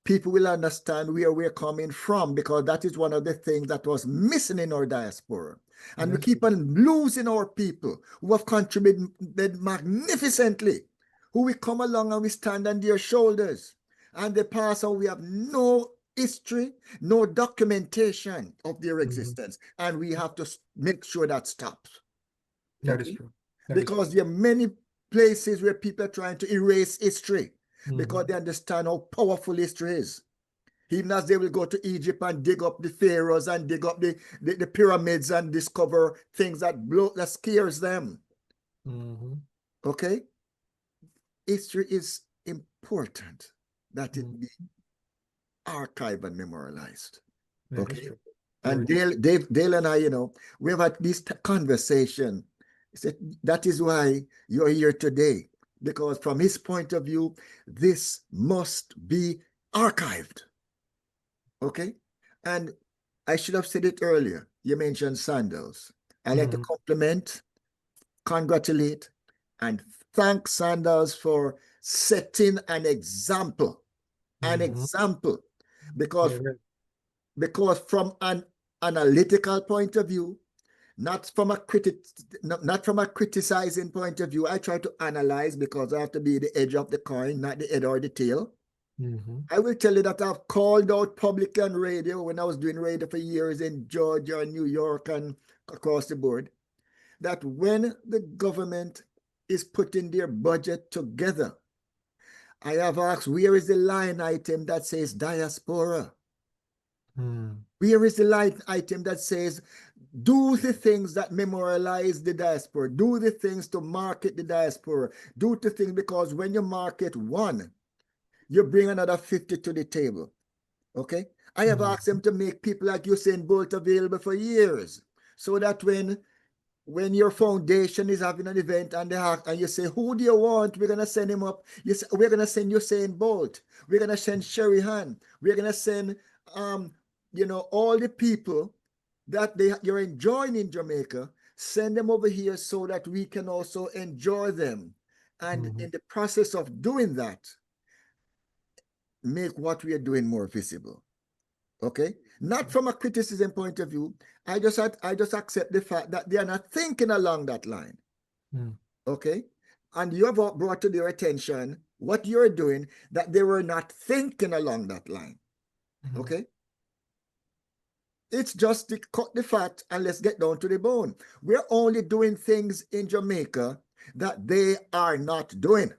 Speaker 3: people will understand where we're coming from, because that is one of the things that was missing in our diaspora. And we keep on losing our people who have contributed magnificently, who we come along and we stand on their shoulders. And they pass and we have no history, no documentation of their existence. And we have to make sure that stops.
Speaker 2: That is true.
Speaker 3: Because there are many places where people are trying to erase history because they understand how powerful history is. Even as they will go to Egypt and dig up the pharaohs and dig up the pyramids and discover things that scares them. Okay? History is important that it be archived and memorialized. Okay? And Dale and I, we have had this conversation. He said, that is why you're here today. Because from his point of view, this must be archived. Okay? And I should have said it earlier. You mentioned Sandals. I like to compliment, congratulate, and thank Sandals for setting an example. An example. Because from an analytical point of view, not from a criticizing point of view, I try to analyze because I have to be the edge of the coin, not the head or the tail. I will tell you that I've called out publicly on radio when I was doing radio for years in Georgia and New York and across the board, that when the government is putting their budget together, I have asked, where is the line item that says diaspora? Where is the line item that says, do the things that memorialize the diaspora, do the things to market the diaspora, do the things because when you market one, you bring another 50 to the table. Okay? I have asked them to make people like Usain Bolt available for years so that when your foundation is having an event and you say, who do you want? We're going to send him up. You say, we're going to send Usain Bolt. We're going to send Sherry Han. We're going to send, all the people that you're enjoying in Jamaica, send them over here so that we can also enjoy them. And in the process of doing that, make what we are doing more visible. Okay? Not from a criticism point of view. I just accept the fact that they are not thinking along that line. Okay? And you have brought to their attention what you're doing, that they were not thinking along that line. Okay? It's just to cut the fat and let's get down to the bone. We're only doing things in Jamaica that they are not doing.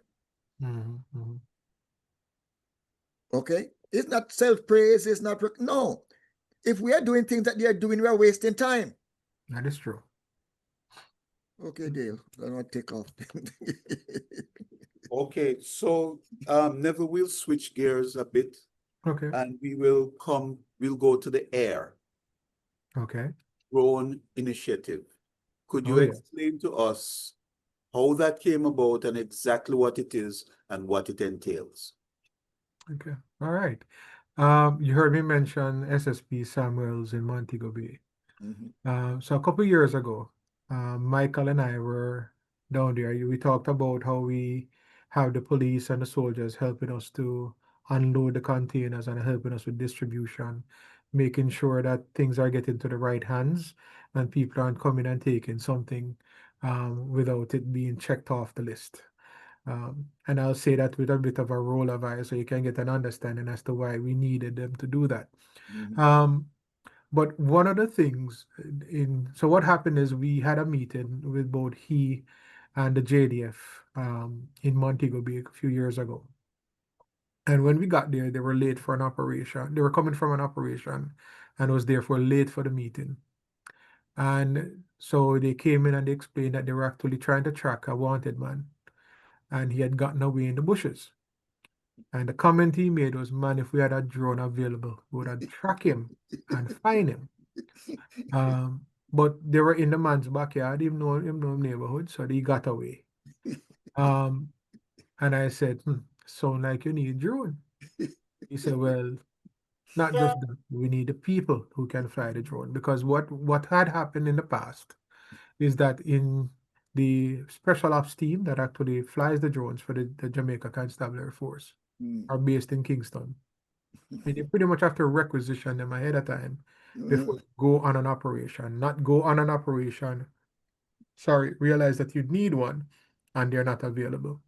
Speaker 3: Okay? It's not self-praise, it's not, no. If we are doing things that they are doing, we are wasting time.
Speaker 2: That is true.
Speaker 3: Okay, Dale, I want to take off.
Speaker 1: Okay, so Neville, we'll switch gears a bit.
Speaker 2: Okay.
Speaker 1: And we'll go to the AIR.
Speaker 2: Okay.
Speaker 1: Drone Initiative. Could you explain to us how that came about and exactly what it is and what it entails?
Speaker 2: Okay. All right. You heard me mention SSP Samuels in Montego Bay. So a couple of years ago, Michael and I were down there. We talked about how we have the police and the soldiers helping us to unload the containers and helping us with distribution, making sure that things are getting to the right hands and people aren't coming and taking something without it being checked off the list. And I'll say that with a bit of a roll of eyes so you can get an understanding as to why we needed them to do that. But one of the things so what happened is we had a meeting with both he and the JDF in Montego Bay a few years ago. And when we got there, they were late for an operation. They were coming from an operation and was therefore late for the meeting. And so they came in and they explained that they were actually trying to track a wanted man. And he had gotten away in the bushes. And the comment he made was, man, if we had a drone available, we would have tracked him and find him. But they were in the man's backyard, even though neighborhood, so he got away. And I said, sound like you need drone. He said, well, not just that, we need the people who can fly the drone. Because what had happened in the past is that in the special ops team that actually flies the drones for the Jamaica Constabulary Force are based in Kingston. And you pretty much have to requisition them ahead of time before you go on an operation. Not go on an operation, realize that you need one and they're not available.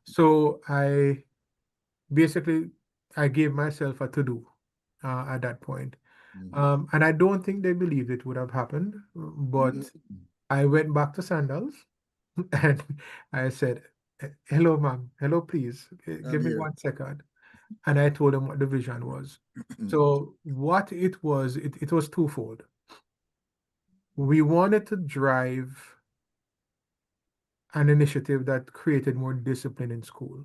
Speaker 2: So I basically I gave myself a to-do at that point. And I don't think they believed it would have happened, but I went back to Sandals and I said, Hello, ma'am. Hello, please.
Speaker 3: I'm
Speaker 2: Give me
Speaker 3: here.
Speaker 2: 1 second." And I told them what the vision was. So what it was twofold. We wanted to drive an initiative that created more discipline in school.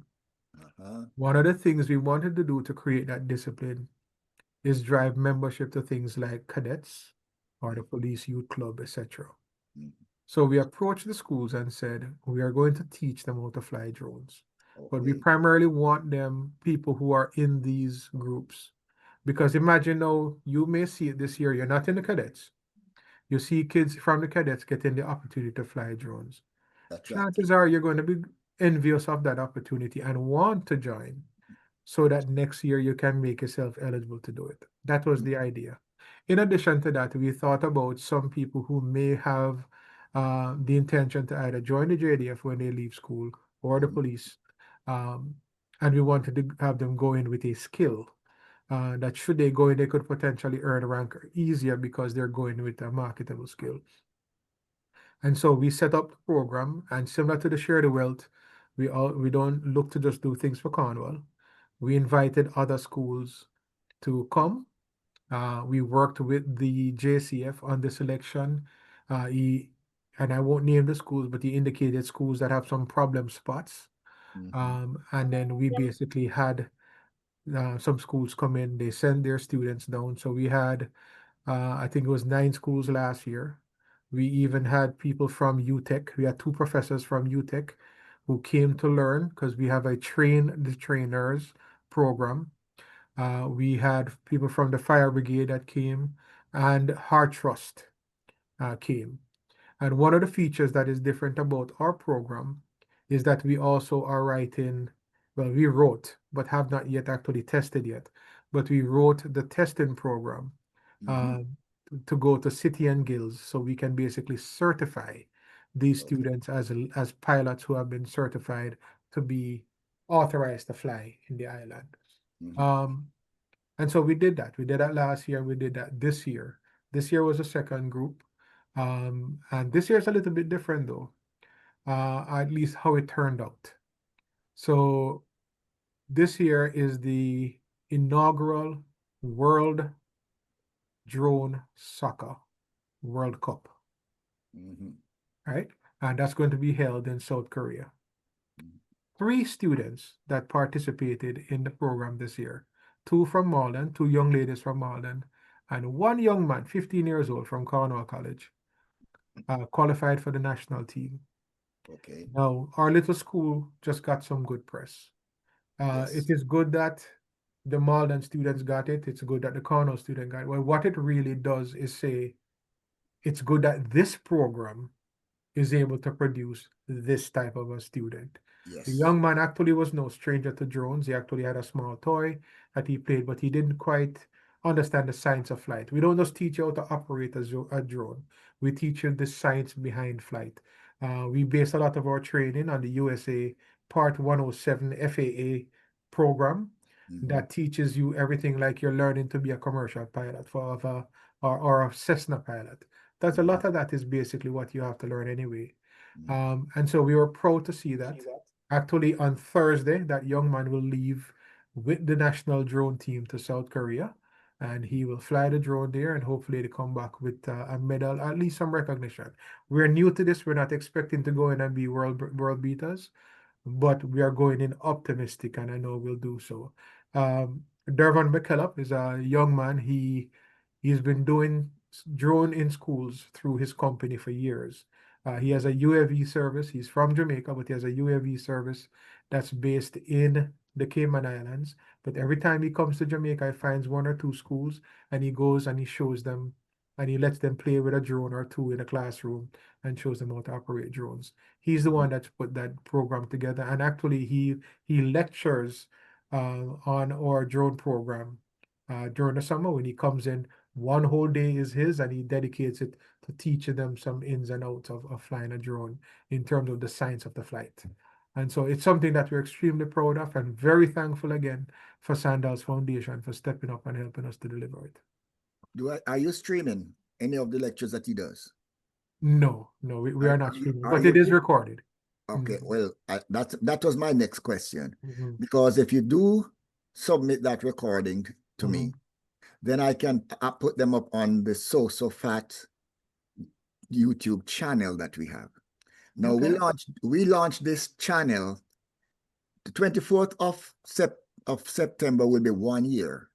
Speaker 2: One of the things we wanted to do to create that discipline is drive membership to things like cadets or the police youth club, etc. So we approached the schools and said, we are going to teach them how to fly drones. But we
Speaker 3: Okay.
Speaker 2: primarily want them, people who are in these groups. Because imagine now, you may see it this year, you're not in the cadets. You see kids from the cadets getting the opportunity to fly drones. Chances are you're going to be envious of that opportunity and want to join so that next year you can make yourself eligible to do it. That was the idea. In addition to that, we thought about some people who may have the intention to either join the JDF when they leave school or the police. And we wanted to have them go in with a skill that should they go in, they could potentially earn a rank easier because they're going with a marketable skill. And so we set up the program, and similar to the Share the Wealth, we don't look to just do things for Cornwall. We invited other schools to come. We worked with the JCF on the selection. And I won't name the schools, but he indicated schools that have some problem spots. And then we basically had some schools come in, they send their students down. So we had, I think it was 9 schools last year. We even had people from UTech. We had 2 professors from UTech who came to learn because we have a train the trainers program. We had people from the fire brigade that came, and Heart Trust came. And one of the features that is different about our program is that we also are writing, well, we wrote, but have not yet actually tested yet, but we wrote the testing program to go to city and guilds so we can basically certify these students as pilots who have been certified to be authorized to fly in the island. And so we did that. We did that last year. We did that this year. This year was a second group. And this year is a little bit different though, at least how it turned out. So this year is the inaugural World Drone Soccer World Cup, right? And that's going to be held in South Korea. 3 students that participated in the program this year, 2 from Malden, 2 young ladies from Malden, and 1 young man, 15 years old, from Cornwall College, qualified for the national team.
Speaker 3: Okay.
Speaker 2: Now, our little school just got some good press. It is good that the Malden students got it. It's good that the Cornwall student got it. Well, what it really does is say, it's good that this program is able to produce this type of a student. The young man actually was no stranger to drones. He actually had a small toy that he played, but he didn't quite understand the science of flight. We don't just teach you how to operate a drone. We teach you the science behind flight. We base a lot of our training on the USA Part 107 FAA program that teaches you everything like you're learning to be a commercial pilot or a Cessna pilot. That's a lot of that is basically what you have to learn anyway. And so we were proud to see that. Actually, on Thursday, that young man will leave with the national drone team to South Korea, and he will fly the drone there and hopefully to come back with a medal, at least some recognition. We're new to this. We're not expecting to go in and be world beaters, but we are going in optimistic, and I know we'll do so. Dervan McKillop is a young man. He's been doing drone in schools through his company for years. He has a UAV service. He's from Jamaica, but he has a UAV service that's based in the Cayman Islands. But every time he comes to Jamaica, he finds 1 or 2 schools and he goes and he shows them and he lets them play with a drone or 2 in a classroom and shows them how to operate drones. He's the one that's put that program together. And actually he lectures on our drone program during the summer. When he comes in, 1 whole day is his, and he dedicates it to teaching them some ins and outs of flying a drone in terms of the science of the flight. And so it's something that we're extremely proud of and very thankful again for Sandals Foundation for stepping up and helping us to deliver it.
Speaker 3: Are you streaming any of the lectures that he does?
Speaker 2: No, we are not streaming, but it is recorded.
Speaker 3: Okay, well, that was my next question.
Speaker 2: Mm-hmm.
Speaker 3: Because if you do submit that recording to me, then I can put them up on the SosoFat YouTube channel that we have. Now,
Speaker 2: Okay.
Speaker 3: we launched this channel the 24th of September will be 1 year.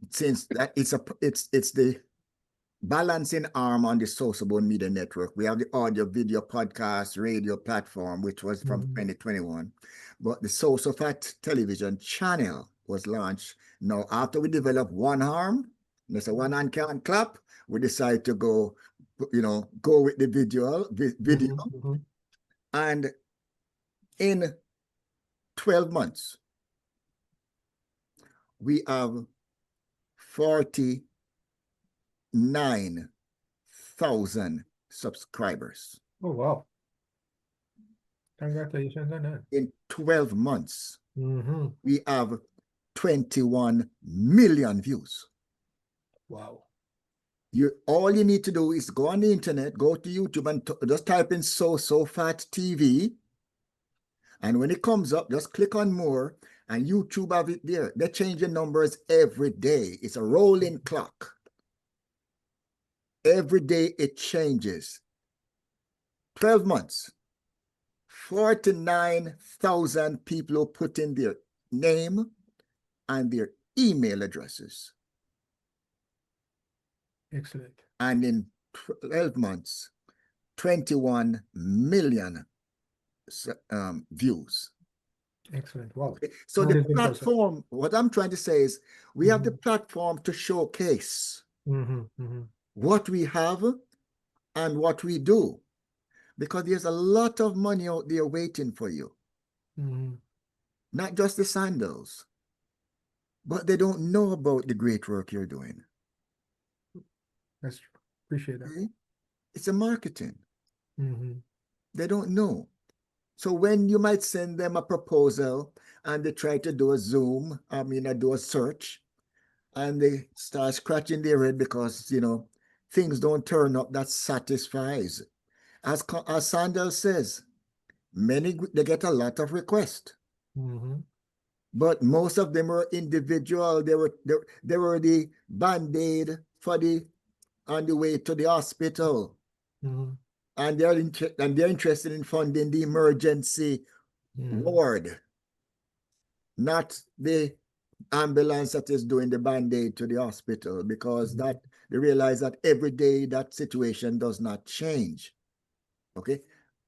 Speaker 3: Since that it's the balancing arm on the SosoBone Media Network. We have the audio, video, podcast, radio platform, which was from 2021. But the SosoFat television channel was launched. Now, after we developed one arm, there's a one hand can't clap, we decided to go with the video. And in 12 months, we have 49,000 subscribers.
Speaker 2: Oh, wow. Congratulations on that.
Speaker 3: In 12 months, we have 21 million views.
Speaker 2: Wow.
Speaker 3: All you need to do is go on the internet, go to YouTube and just type in SosoFat TV. And when it comes up, just click on more and YouTube have it there. They change the numbers every day. It's a rolling clock. Every day it changes. 12 months. 49,000 people who put in their name and their email addresses.
Speaker 2: Excellent.
Speaker 3: And in 12 months, 21 million views.
Speaker 2: Excellent. Wow.
Speaker 3: Okay. So the platform, what I'm trying to say is we have the platform to showcase what we have and what we do, because there's a lot of money out there waiting for you. Not just the sandals, but they don't know about the great work you're doing.
Speaker 2: That's true. Appreciate that.
Speaker 3: Okay? It's a marketing. They don't know. So when you might send them a proposal and they try to do a Zoom, do a search, and they start scratching their head because, things don't turn up that satisfies. As Sandal says, they get a lot of requests. But most of them were individual. They were the Band-Aid on the way to the hospital. And they're interested in funding the emergency ward, not the ambulance that is doing the Band-Aid to the hospital, because they realize that every day that situation does not change. Okay,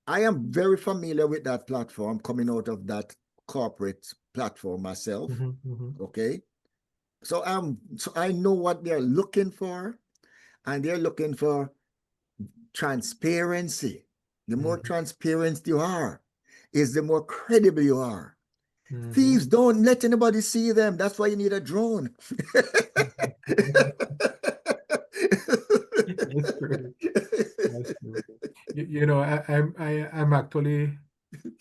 Speaker 3: I am very familiar with that platform, coming out of that corporate platform myself. Okay, so I know what they're looking for, and they're looking for transparency. The more transparent you are, is the more credible you are. Thieves don't let anybody see them. That's why you need a drone.
Speaker 2: That's true. That's true. I'm actually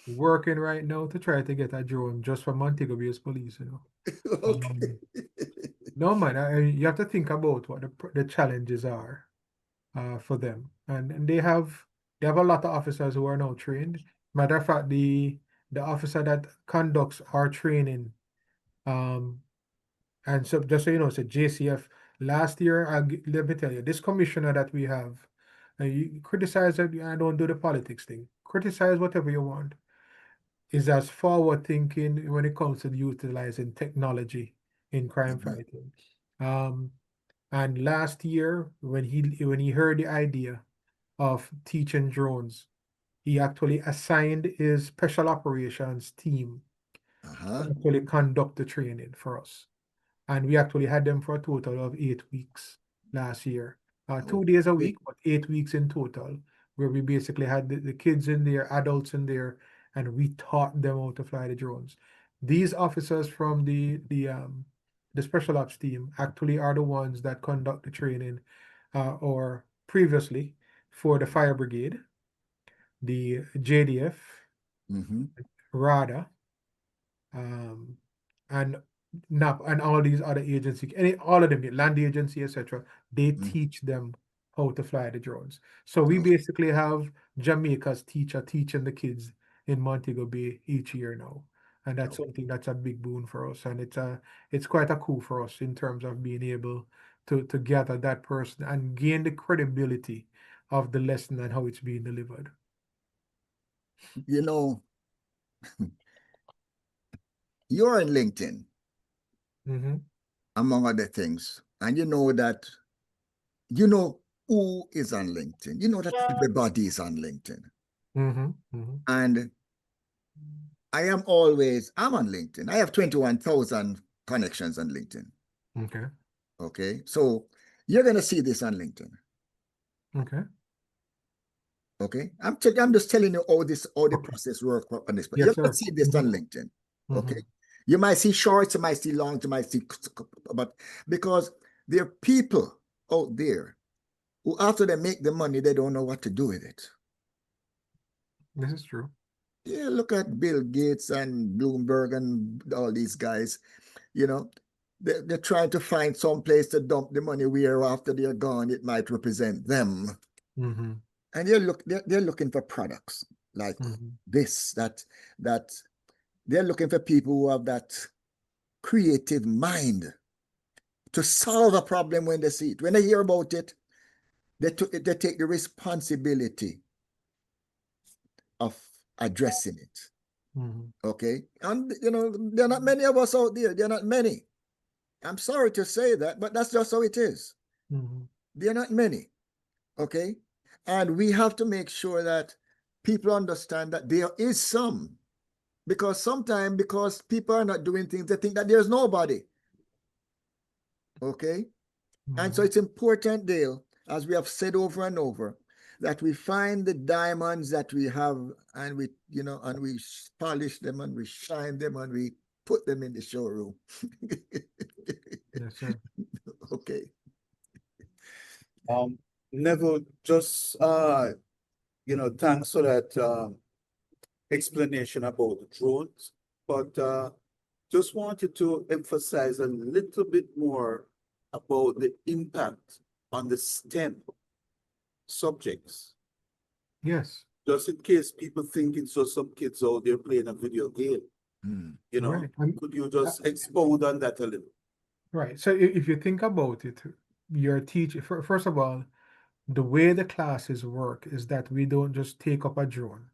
Speaker 2: working right now to try to get a drone just for Montego Bay's police.
Speaker 3: Okay.
Speaker 2: No, man, you have to think about what the challenges are for them, and they have a lot of officers who are now trained. Matter of fact, the officer that conducts our training, and so just so you know, it's a JCF. Last year, let me tell you, this commissioner that we have, you criticize that I don't do the politics thing. Criticize whatever you want. Is as forward thinking when it comes to utilizing technology in crime fighting. And last year, when he heard the idea of teaching drones, he actually assigned his special operations team to actually conduct the training for us. And we actually had them for a total of 8 weeks last year. 2 days a week, but 8 weeks in total, where we basically had the kids in there, adults in there, and we taught them how to fly the drones. These officers from the special ops team actually are the ones that conduct the training, or previously for the fire brigade, the JDF, RADA, and NAP, and all these other agencies, all of them, the land agency, etc., they teach them how to fly the drones. So we basically have Jamaica's teacher teaching the kids in Montego Bay each year now. And that's something that's a big boon for us. And it's quite a coup for us in terms of being able to gather that person and gain the credibility of the lesson and how it's being delivered.
Speaker 3: You know, you're in LinkedIn, among other things. And you know that, you know who is on LinkedIn. You know that everybody is on LinkedIn. And I'm on LinkedIn. I have 21,000 connections on LinkedIn.
Speaker 2: Okay.
Speaker 3: Okay. So you're going to see this on LinkedIn.
Speaker 2: Okay.
Speaker 3: Okay. I'm just telling you all the process work on this. But
Speaker 2: Yes,
Speaker 3: you're going
Speaker 2: sir.
Speaker 3: to see this on LinkedIn. Okay. You might see shorts, you might see long, you might see, but because there are people out there who, after they make the money, they don't know what to do with it.
Speaker 2: This is true.
Speaker 3: Yeah, look at Bill Gates and Bloomberg and all these guys. You know, they're trying to find some place to dump the money where after they're gone, it might represent them. And they're looking for products like this, that they're looking for people who have that creative mind to solve a problem when they see it. When they hear about it, they take the responsibility of addressing it. Okay. And, you know, there are not many of us out there. There are not many. I'm sorry to say that, but that's just how it is. There are not many. Okay. And we have to make sure that people understand that there is some. Because sometimes, because people are not doing things, they think that there's nobody. Okay. And so it's important, Dale, as we have said over and over, that we find the diamonds that we have, and we, you know, and we polish them and we shine them and we put them in the showroom.
Speaker 2: Yes, sir.
Speaker 3: Okay.
Speaker 1: Neville, just you know, thanks for that explanation about the drones, but just wanted to emphasize a little bit more about the impact on the STEM subjects.
Speaker 2: Yes.
Speaker 1: Just in case people think it's just some kids out there playing a video game. You know,
Speaker 2: Right.
Speaker 1: could you just expound on that a little?
Speaker 2: Right. So if you think about it, your teacher, first of all, the way the classes work is that we don't just take up a drone.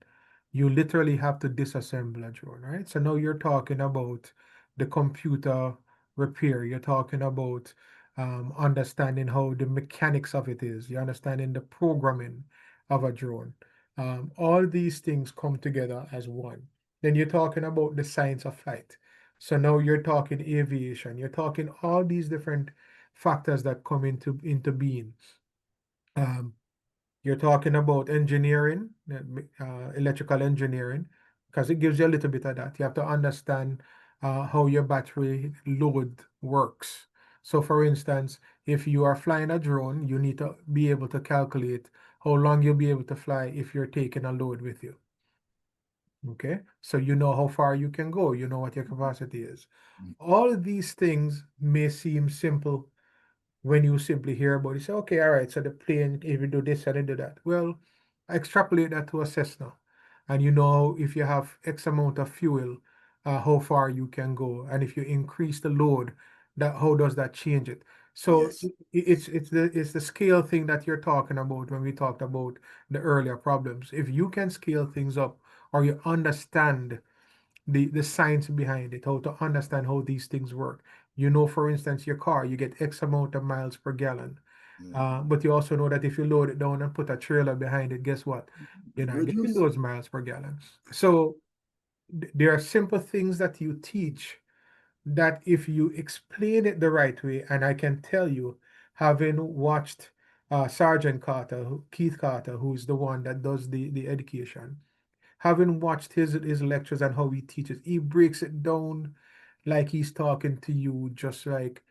Speaker 2: You literally have to disassemble a drone, right? So now you're talking about the computer repair. You're talking about understanding how the mechanics of it is. You're understanding the programming of a drone. All these things come together as one. Then you're talking about the science of flight. So now you're talking aviation. You're talking all these different factors that come into being. You're talking about engineering, electrical engineering, because it gives you a little bit of that. You have to understand how your battery load works. So, for instance, if you are flying a drone, you need to be able to calculate how long you'll be able to fly if you're taking a load with you. Okay, so you know how far you can go, you know what your capacity is. All of these things may seem simple when you simply hear about it. You say, okay, all right, so the plane, if you do this and you do that. Well, extrapolate that to a Cessna. And you know if you have X amount of fuel, how far you can go. And if you increase the load, how does that change it? So
Speaker 3: Yes.
Speaker 2: it's the scale thing that you're talking about when we talked about the earlier problems. If you can scale things up or you understand the science behind it, how to understand how these things work. You know, for instance, your car, you get X amount of miles per gallon. But you also know that if you load it down and put a trailer behind it, guess what? You're not
Speaker 3: Good
Speaker 2: getting
Speaker 3: use.
Speaker 2: those miles per gallon. So there are simple things that you teach that if you explain it the right way, and I can tell you, having watched Sergeant Carter, Keith Carter, who's the one that does the education, having watched his lectures and how he teaches, he breaks it down like he's talking to you, just like,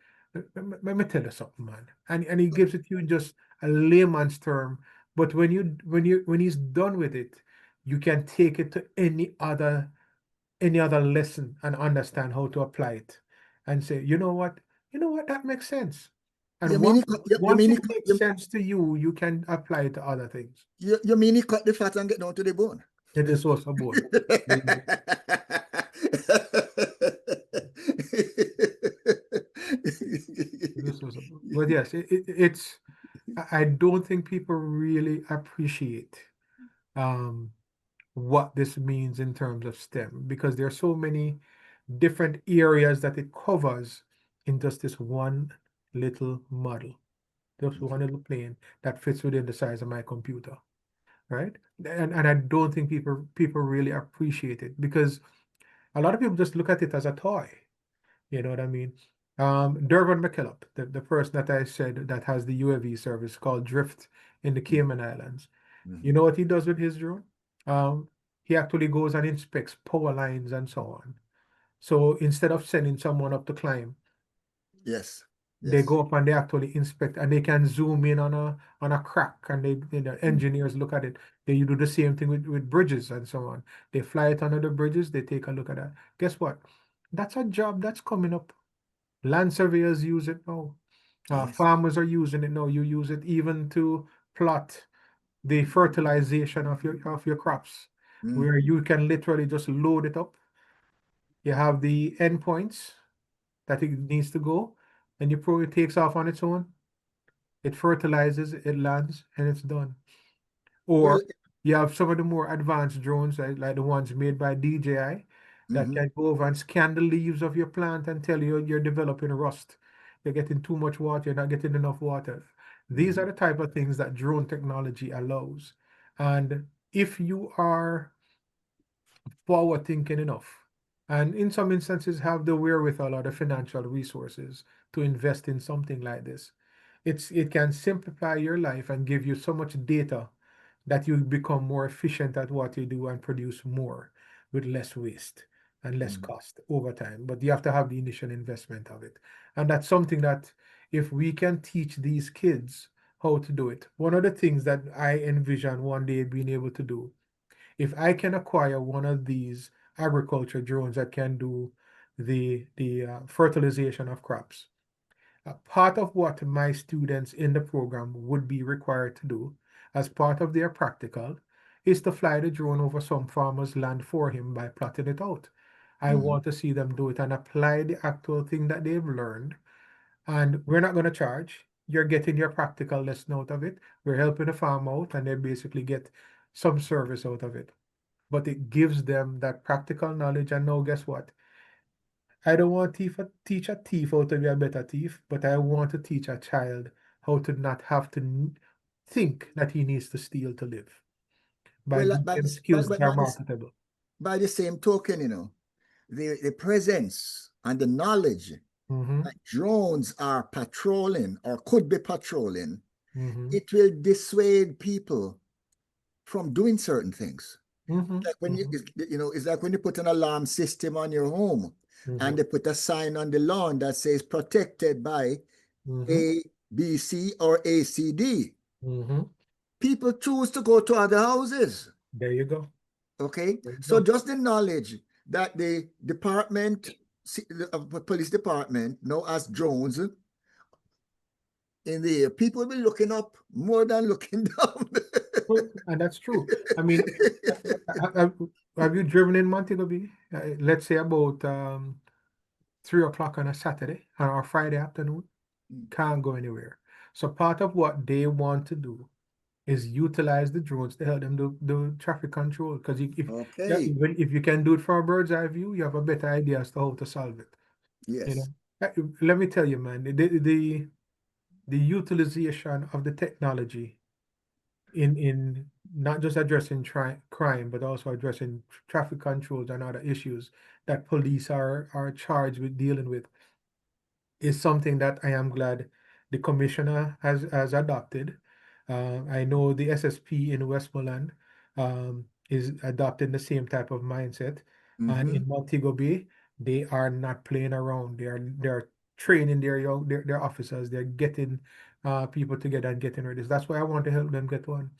Speaker 2: let me tell you something, man. And he gives it to you just a layman's term. But when he's done with it, you can take it to any other lesson and understand how to apply it and say, you know what, that makes sense.
Speaker 3: You
Speaker 2: And
Speaker 3: mean
Speaker 2: once it makes sense to you, you can apply it to other things.
Speaker 3: you mean he cut the fat and get down to the bone?
Speaker 2: It is also born. But yes, it's, I don't think people really appreciate what this means in terms of STEM, because there are so many different areas that it covers in just this one little model, just one little plane that fits within the size of my computer, right? And I don't think people really appreciate it, because a lot of people just look at it as a toy. You know what I mean? Dervin McKillop, the person that I said that has the UAV service called Drift in the Cayman Islands. You know what he does with his drone? Um, he actually goes and inspects power lines and so on. So instead of sending someone up to climb,
Speaker 3: Yes.
Speaker 2: they go up and they actually inspect, and they can zoom in on a crack, and engineers look at it. They do the same thing with bridges and so on. They fly it under the bridges, they take a look at that. Guess what? That's a job that's coming up. Land surveyors use it now.
Speaker 3: Yes.
Speaker 2: Farmers are using it now. You use it even to plot the fertilization of your crops, where you can literally just load it up. You have the endpoints that it needs to go, and it takes off on its own. It fertilizes, it lands, and it's done.
Speaker 3: Well,
Speaker 2: Or you have some of the more advanced drones, like the ones made by DJI, that can go over and scan the leaves of your plant and tell you you're developing rust. You're getting too much water, you're not getting enough water. These are the type of things that drone technology allows. And if you are forward thinking enough, and in some instances have the wherewithal or the financial resources to invest in something like this, it can simplify your life and give you so much data that you become more efficient at what you do and produce more with less waste and less cost over time. But you have to have the initial investment of it. And that's something that if we can teach these kids how to do it, one of the things that I envision one day being able to do, if I can acquire one of these agriculture drones that can do the fertilization of crops, part of what my students in the program would be required to do as part of their practical is to fly the drone over some farmer's land for him by plotting it out. I want to see them do it and apply the actual thing that they've learned. And we're not going to charge. You're getting your practical lesson out of it. We're helping the farm out, and they basically get some service out of it. But it gives them that practical knowledge. And now, guess what? I don't want to teach a thief how to be a better thief, but I want to teach a child how to not have to think that he needs to steal to live by
Speaker 3: well,
Speaker 2: giving him skills that are marketable.
Speaker 3: by the same token, the presence and the knowledge that drones are patrolling or could be patrolling, it will dissuade people from doing certain things. Like when it's like when you put an alarm system on your home and they put a sign on the lawn that says protected by A, B, C, or ACD. People choose to go to other houses.
Speaker 2: There you go.
Speaker 3: Okay, so just the knowledge that the department, the police department, now as drones in the air, people will be looking up more than looking down.
Speaker 2: And that's true. I mean, have you driven in Montego Bay? Let's say about 3 o'clock on a Saturday or Friday afternoon. Can't go anywhere. So part of what they want to do is utilize the drones to help them do traffic control. Because if you can do it from a bird's eye view, you have a better idea as to how to solve it.
Speaker 3: Yes.
Speaker 2: Let me tell you, man, the utilization of the technology in not just addressing crime, but also addressing traffic controls and other issues that police are charged with dealing with is something that I am glad the commissioner has adopted. I know the SSP in Westmoreland is adopting the same type of mindset. And in Montego Bay, they are not playing around. They're training their officers. They're getting people together and getting ready. That's why I want to help them get one.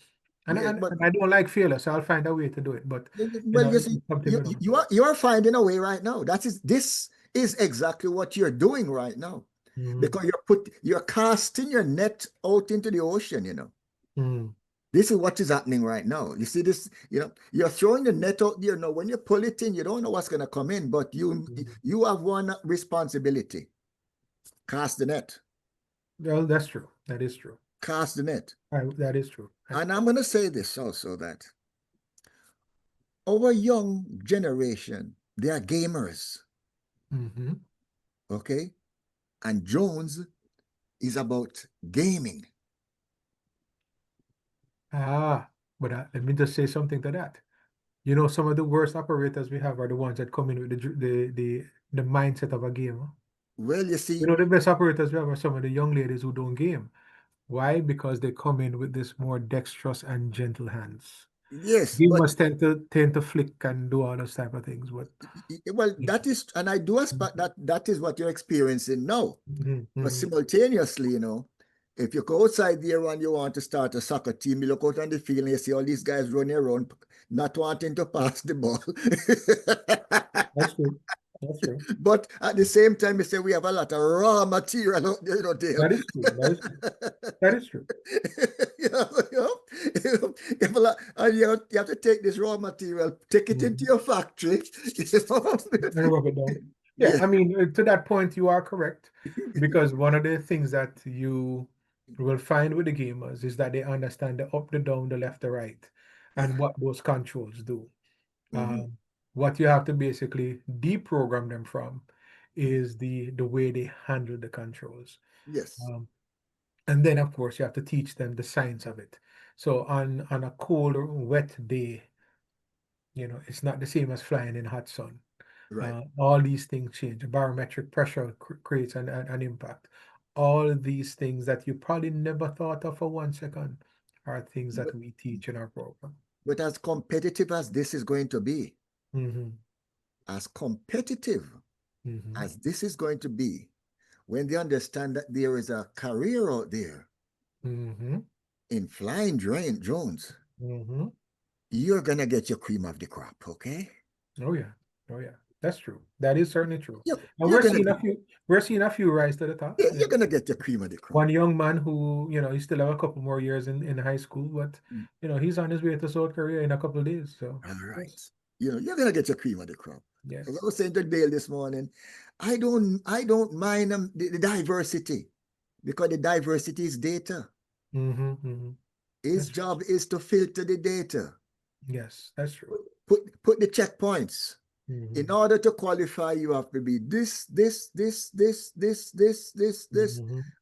Speaker 2: And,
Speaker 3: Yes,
Speaker 2: and,
Speaker 3: but
Speaker 2: and I don't like failure, so I'll find a way to do it. But
Speaker 3: well, you see,
Speaker 2: it's something we don't.
Speaker 3: you are finding a way right now. This is exactly what you're doing right now, because you're casting your net out into the ocean. This is what is happening right now. You see this, you're throwing the net out there. Now, when you pull it in, you don't know what's going to come in, but you have one responsibility. Cast the net.
Speaker 2: Well, that's true. That is true.
Speaker 3: Cast the net.
Speaker 2: That is true.
Speaker 3: And I'm going to say this also, that our young generation, they are gamers. Okay? And Jones is about gaming.
Speaker 2: But let me just say something to that. Some of the worst operators we have are the ones that come in with the mindset of a gamer.
Speaker 3: Well, you see,
Speaker 2: The best operators we have are some of the young ladies who don't game. Why? Because they come in with this more dexterous and gentle hands.
Speaker 3: yes,
Speaker 2: Gamers tend to flick and do all those type of things. But
Speaker 3: well, that is, and I do expect that is what you're experiencing now. But simultaneously, if you go outside there and you want to start a soccer team, you look out on the field and you see all these guys running around, not wanting to pass the ball.
Speaker 2: That's true. That's true.
Speaker 3: But at the same time, you say we have a lot of raw material out there.
Speaker 2: That is true. That is true.
Speaker 3: And you have to take this raw material, take it into your factory.
Speaker 2: And rub it down. Yeah, I mean, to that point, you are correct. Because one of the things that you will find with the gamers is that they understand the up, the down, the left, the right, and what those controls do. What you have to basically deprogram them from is the way they handle the controls.
Speaker 3: Yes.
Speaker 2: And then, of course, you have to teach them the science of it. So on a cold or wet day, it's not the same as flying in hot sun.
Speaker 3: Right.
Speaker 2: All these things change. Barometric pressure creates an impact. All these things that you probably never thought of for 1 second are things that we teach in our program.
Speaker 3: But as competitive as this is going to be, as competitive as this is going to be, when they understand that there is a career out there in flying drones, you're going to get your cream of the crop, okay?
Speaker 2: Oh, yeah. Oh, yeah. That's true. That is certainly true. And we're seeing a few rise to the top.
Speaker 3: Yeah, you're gonna get your cream of the crop.
Speaker 2: One young man who, he still have a couple more years in high school, but he's on his way to South Korea in a couple of days. So
Speaker 3: all right. You're gonna get your cream of the crop.
Speaker 2: Yes.
Speaker 3: As I was saying to Dale this morning, I don't mind the diversity, because the diversity is data. His job is to filter the data.
Speaker 2: Yes, that's true.
Speaker 3: Put the checkpoints. In order to qualify, you have to be this.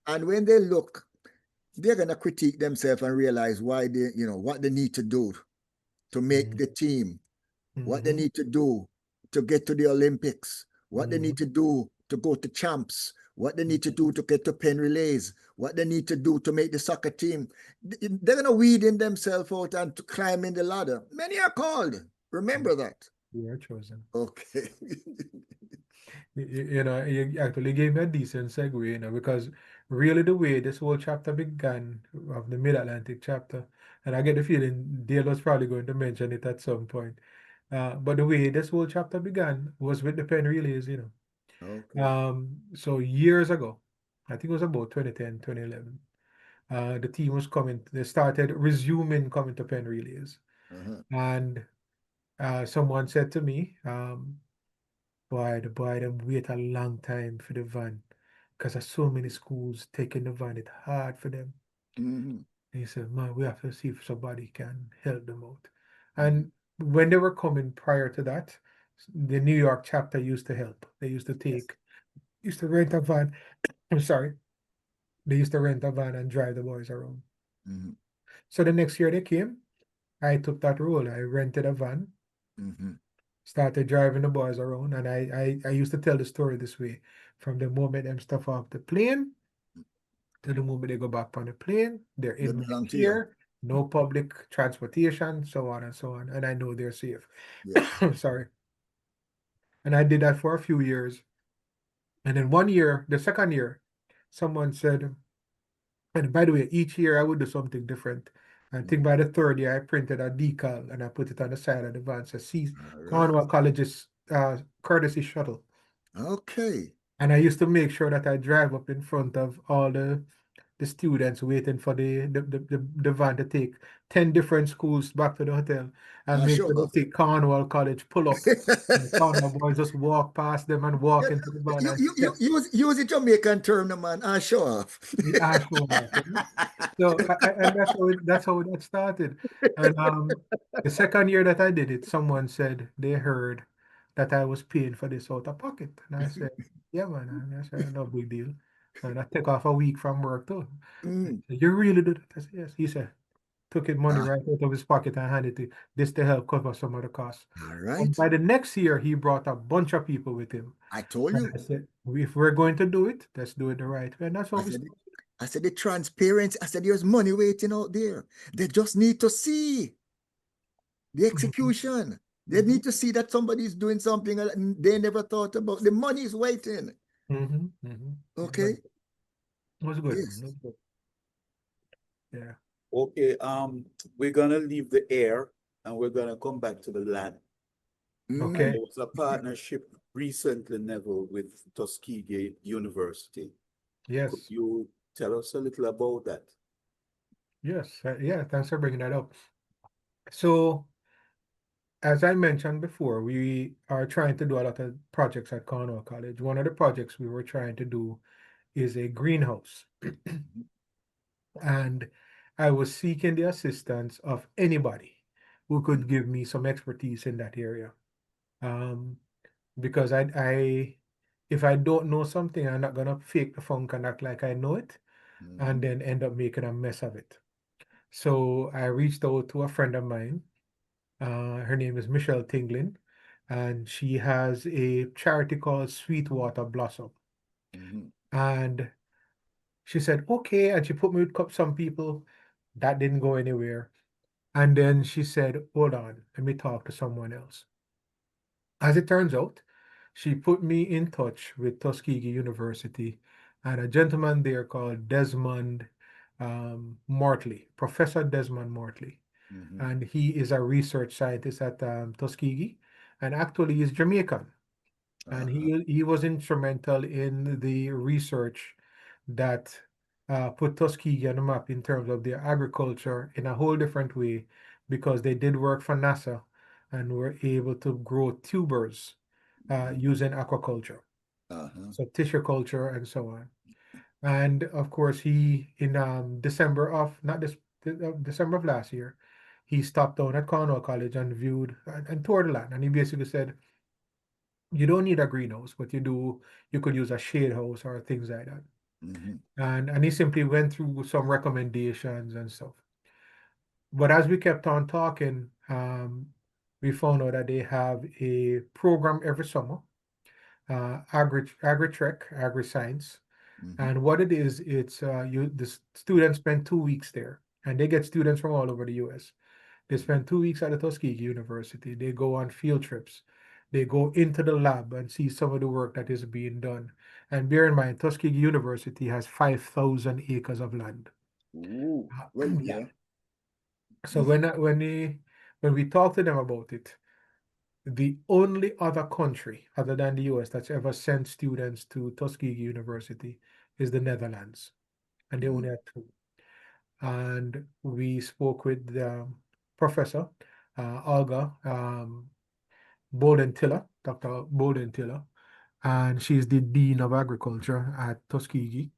Speaker 3: And when they look, they're gonna critique themselves and realize why they, what they need to do to make the team, what they need to do to get to the Olympics, what they need to do to go to champs, what they need to do to get to pen relays, what they need to do to make the soccer team. They're gonna weed in themselves out and to climb in the ladder. Many are called. Remember that.
Speaker 2: We are chosen.
Speaker 3: Okay.
Speaker 2: You actually gave me a decent segue, because really the way this whole chapter began, of the Mid-Atlantic chapter, and I get the feeling Dale was probably going to mention it at some point. But the way this whole chapter began was with the pen relays,
Speaker 3: Okay.
Speaker 2: So years ago, I think it was about 2010, 2011, the team was coming, they started resuming coming to pen relays. And someone said to me, boy, them wait a long time for the van, because there's so many schools taking the van, it's hard for them. And he said, man, we have to see if somebody can help them out. And when they were coming prior to that, the New York chapter used to help. They used to rent a van. I'm sorry. They used to rent a van and drive the boys around. So the next year they came, I took that role. I rented a van, started driving the boys around, and I used to tell the story this way: from the moment them stuff off the plane to the moment they go back on the plane, they're in my care, no public transportation, so on and so on, and I know they're safe. Sorry. And I did that for a few years. And then one year, the second year, someone said, and by the way, each year I would do something different. I think by the third year, I printed a decal and I put it on the side of the van. So see,
Speaker 3: All right.
Speaker 2: Cornwall College's courtesy shuttle.
Speaker 3: Okay.
Speaker 2: And I used to make sure that I drive up in front of all the students waiting for the van to take 10 different schools back to the hotel and make
Speaker 3: Sure.
Speaker 2: sure they see Cornwall College pull up. And the Cornwall boys just walk past them and walk into the van and step.
Speaker 3: Use the Jamaican term, no, man. Show off.
Speaker 2: The ash off, you know? So and that's how that started. And the second year that I did it, someone said they heard that I was paying for this out of pocket. And I said, yeah, man. And I said, no big deal. And I took off a week from work too.
Speaker 3: Mm.
Speaker 2: He said, you really did it? I said, yes. He said, took his money
Speaker 3: Ah,
Speaker 2: right out of his pocket and handed it this to help cover some of the costs.
Speaker 3: all
Speaker 2: And
Speaker 3: right.
Speaker 2: by the next year, he brought a bunch of people with him.
Speaker 3: I told
Speaker 2: And
Speaker 3: you.
Speaker 2: I said, if we're going to do it, let's do it the right way. And that's how we started.
Speaker 3: I said the transparency. I said there's money waiting out there. They just need to see the execution. They need to see that somebody is doing something they never thought about. The money is waiting. Okay.
Speaker 2: It was good.
Speaker 3: Yes.
Speaker 2: It was good. Yeah.
Speaker 1: Okay, we're gonna leave the air and we're gonna come back to the land.
Speaker 2: Okay.
Speaker 1: There was a partnership recently, Neville, with Tuskegee University. Could
Speaker 2: Yes.
Speaker 1: you tell us a little about that?
Speaker 2: Yes. Yeah. Thanks for bringing that up. So, as I mentioned before, we are trying to do a lot of projects at Cornwall College. One of the projects we were trying to do is a greenhouse. And I was seeking the assistance of anybody who could give me some expertise in that area. Because if I don't know something, I'm not gonna fake the funk and act like I know it, and then end up making a mess of it. So I reached out to a friend of mine. Her name is Michelle Tinglin, and she has a charity called Sweetwater Blossom. And she said, okay, and she put me with some people. That didn't go anywhere. And then she said, hold on, let me talk to someone else. As it turns out, she put me in touch with Tuskegee University and a gentleman there called Desmond Mortley, Professor Desmond Mortley. And he is a research scientist at Tuskegee, and actually is Jamaican. And he was instrumental in the research that put Tuskegee on the map in terms of their agriculture in a whole different way, because they did work for NASA and were able to grow tubers using aquaculture, so tissue culture and so on. And of course, he in December of not this December of last year, he stopped down at Cornwall College and viewed and toured the land. And he basically said, you don't need a greenhouse, but you could use a shade house or things like that. And he simply went through some recommendations and stuff. But as we kept on talking, we found out that they have a program every summer, Agri-Trek, Agri-Science. And what it is, it's the students spend 2 weeks there, and they get students from all over the US. They spend 2 weeks at the Tuskegee University. They go on field trips. They go into the lab and see some of the work that is being done. And bear in mind, Tuskegee University has 5,000 acres of land.
Speaker 3: Ooh,
Speaker 2: Yeah. So when we talk to them about it, the only other country other than the US that's ever sent students to Tuskegee University is the Netherlands, and they only have 2. And we spoke with the professor, Olga Bolden-Tiller, Dr. Bolden-Tiller, and she's the Dean of Agriculture at Tuskegee.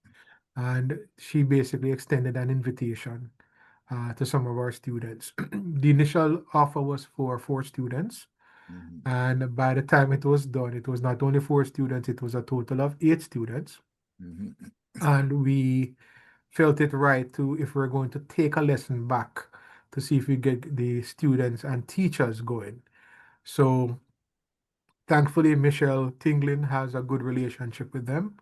Speaker 2: And she basically extended an invitation to some of our students. The initial offer was for 4 students. And by the time it was done, it was not only 4 students, it was a total of 8 students. And we felt it right to, if we're going to take a lesson back, to see if we get the students and teachers going. So thankfully, Michelle Tinglin has a good relationship with them,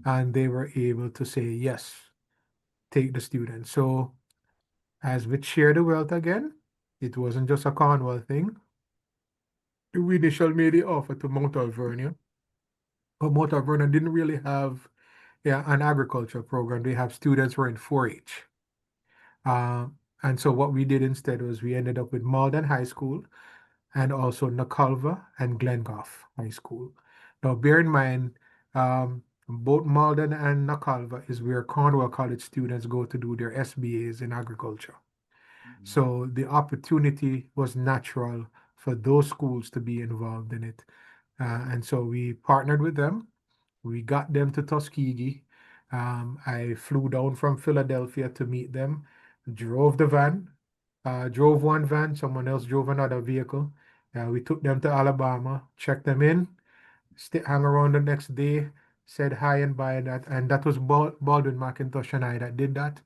Speaker 2: and they were able to say, yes, take the students. So as with Share the Wealth again, it wasn't just a Cornwall thing. We initially made the offer to Mount Alvernia, but Mount Alvernia didn't really have an agriculture program. They have students who are in 4-H. And so what we did instead was we ended up with Malden High School and also Nakalva and Glengoff High School. Now, bear in mind, both Malden and Nakalva is where Cornwall College students go to do their SBAs in agriculture. So the opportunity was natural for those schools to be involved in it. And so we partnered with them. We got them to Tuskegee. I flew down from Philadelphia to meet them, drove the van, drove one van, someone else drove another vehicle. We took them to Alabama, checked them in, hung around the next day, said hi and bye, and that was Baldwin McIntosh and I that did that.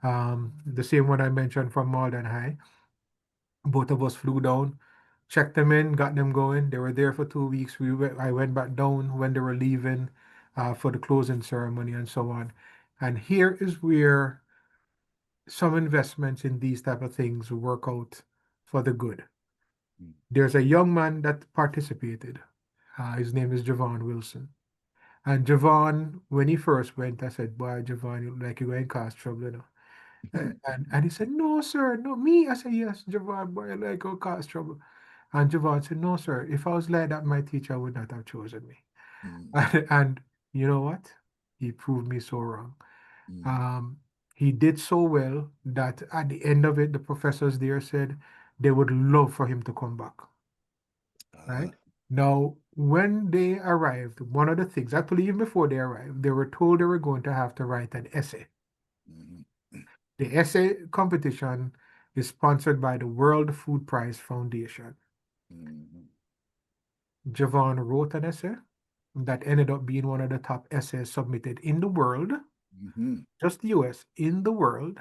Speaker 2: The same one I mentioned from Malden High. Both of us flew down, checked them in, got them going. They were there for 2 weeks. I went back down when they were leaving for the closing ceremony and so on. And here is where some investments in these type of things work out for the good. There's a young man that participated. His name is Javon Wilson. And Javon, when he first went, I said, boy, Javon, you look like you're going to cause trouble, you know. And he said, no, sir, no, me. I said, yes, Javon, boy, I like you'll cause trouble. And Javon said, no, sir, if I was like that, my teacher would not have chosen me. And you know what? He proved me so wrong. He did so well that at the end of it, the professors there said they would love for him to come back. Right? Now, when they arrived, one of the things, actually, even before they arrived, they were told they were going to have to write an essay. The essay competition is sponsored by the World Food Prize Foundation. Javon wrote an essay that ended up being one of the top essays submitted in the world, just the US, in the world.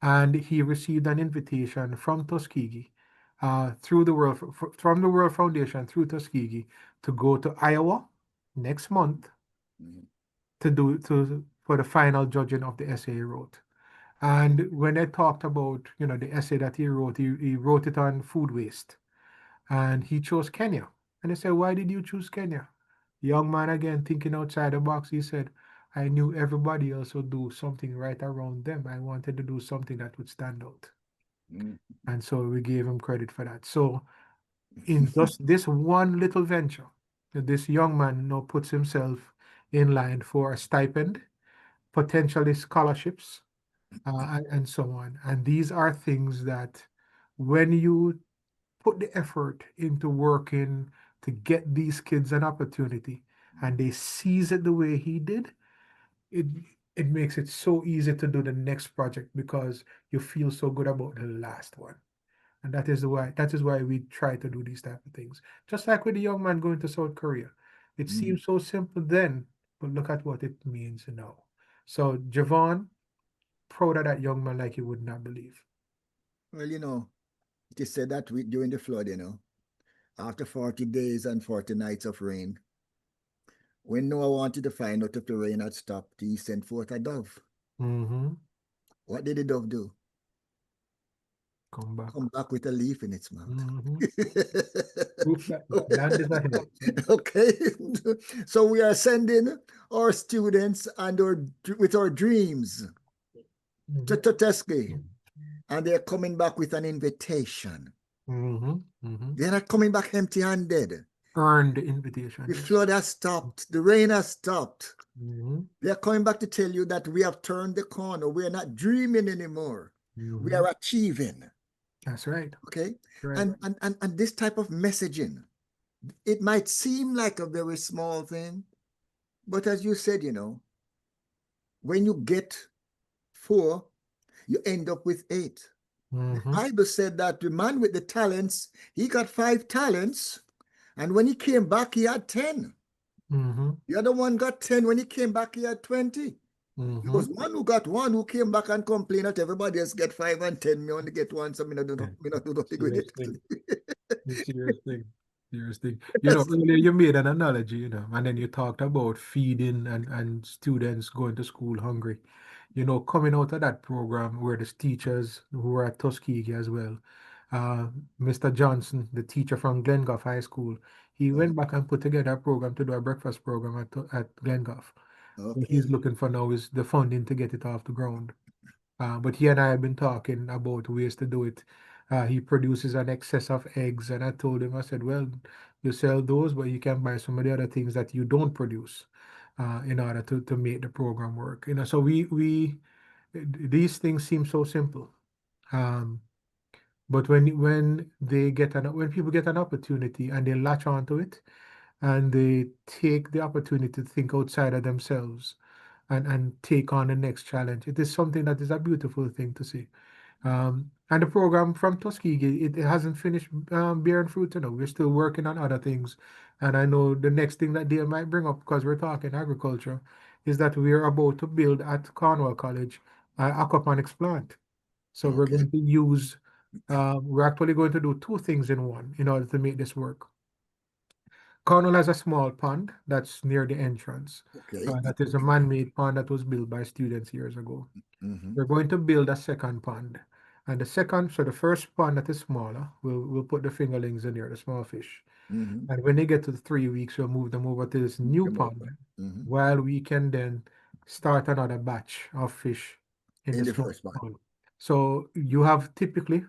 Speaker 2: And he received an invitation from Tuskegee, from the World Foundation through Tuskegee, to go to Iowa next month for the final judging of the essay he wrote. And when I talked about, the essay that he wrote it on food waste, and he chose Kenya. And I said, why did you choose Kenya? Young man, again, thinking outside the box, he said, I knew everybody else would do something right around them. I wanted to do something that would stand out. And so we gave him credit for that. So in just this one little venture, this young man now puts himself in line for a stipend, potentially scholarships, and so on. And these are things that when you put the effort into working to get these kids an opportunity and they seize it the way he did, it makes it so easy to do the next project because you feel so good about the last one. And that is why we try to do these type of things. Just like with the young man going to South Korea. It seems so simple then, but look at what it means now. So Javon, proud of that young man like you would not believe.
Speaker 3: Well, it is said that during the flood, after 40 days and 40 nights of rain, when Noah wanted to find out if the rain had stopped, he sent forth a dove. What did the dove do?
Speaker 2: Come back
Speaker 3: with a leaf in its mouth.
Speaker 2: Land is ahead.
Speaker 3: Okay. So we are sending our students and with our dreams to Tuskegee, and they're coming back with an invitation. They're not coming back empty-handed.
Speaker 2: Earned invitation.
Speaker 3: The flood has stopped. The rain has stopped. They're coming back to tell you that we have turned the corner. We are not dreaming anymore. We are achieving.
Speaker 2: That's right.
Speaker 3: Okay.
Speaker 2: Right.
Speaker 3: And this type of messaging, it might seem like a very small thing, but as you said, when you get 4, you end up with 8. The Bible said that the man with the talents, he got 5 talents, and when he came back, he had 10. The other one got 10. When he came back, he had 20. There was one who got 1 who came back and complained that everybody else get 5 and 10. Me only get 1, so me not do nothing with it.
Speaker 2: Serious thing. Earlier you made an analogy, and then you talked about feeding and students going to school hungry. Coming out of that program where the teachers who were at Tuskegee as well, Mr. Johnson, the teacher from Glengoff High School, he went back and put together a program to do a breakfast program at Glengoff. What he's looking for now is the funding to get it off the ground. But he and I have been talking about ways to do it. He produces an excess of eggs, and I told him, I said, well, you sell those, but you can buy some of the other things that you don't produce in order to make the program work. So these things seem so simple. Um, but when people get an opportunity and they latch onto it and they take the opportunity to think outside of themselves and take on the next challenge, it is something that is a beautiful thing to see. And the program from Tuskegee, it hasn't finished bearing fruit. We're still working on other things. And I know the next thing that they might bring up, because we're talking agriculture, is that we're about to build at Cornwall College an aquaponics plant. So we're
Speaker 3: Okay.
Speaker 2: going to we're actually going to do two things in one in order to make this work. Cornwall has a small pond that's near the entrance.
Speaker 3: Okay.
Speaker 2: That is a man-made pond that was built by students years ago.
Speaker 3: Mm-hmm.
Speaker 2: We're going to build a second pond. And the first pond that is smaller, we'll put the fingerlings in there, the small fish.
Speaker 3: Mm-hmm.
Speaker 2: And when they get to the 3 weeks, we'll move them over to this new
Speaker 3: Come
Speaker 2: pond,
Speaker 3: over. Mm-hmm.
Speaker 2: while we can then start another batch of fish in
Speaker 3: In
Speaker 2: the
Speaker 3: the
Speaker 2: small
Speaker 3: first one.
Speaker 2: pond. So you have typically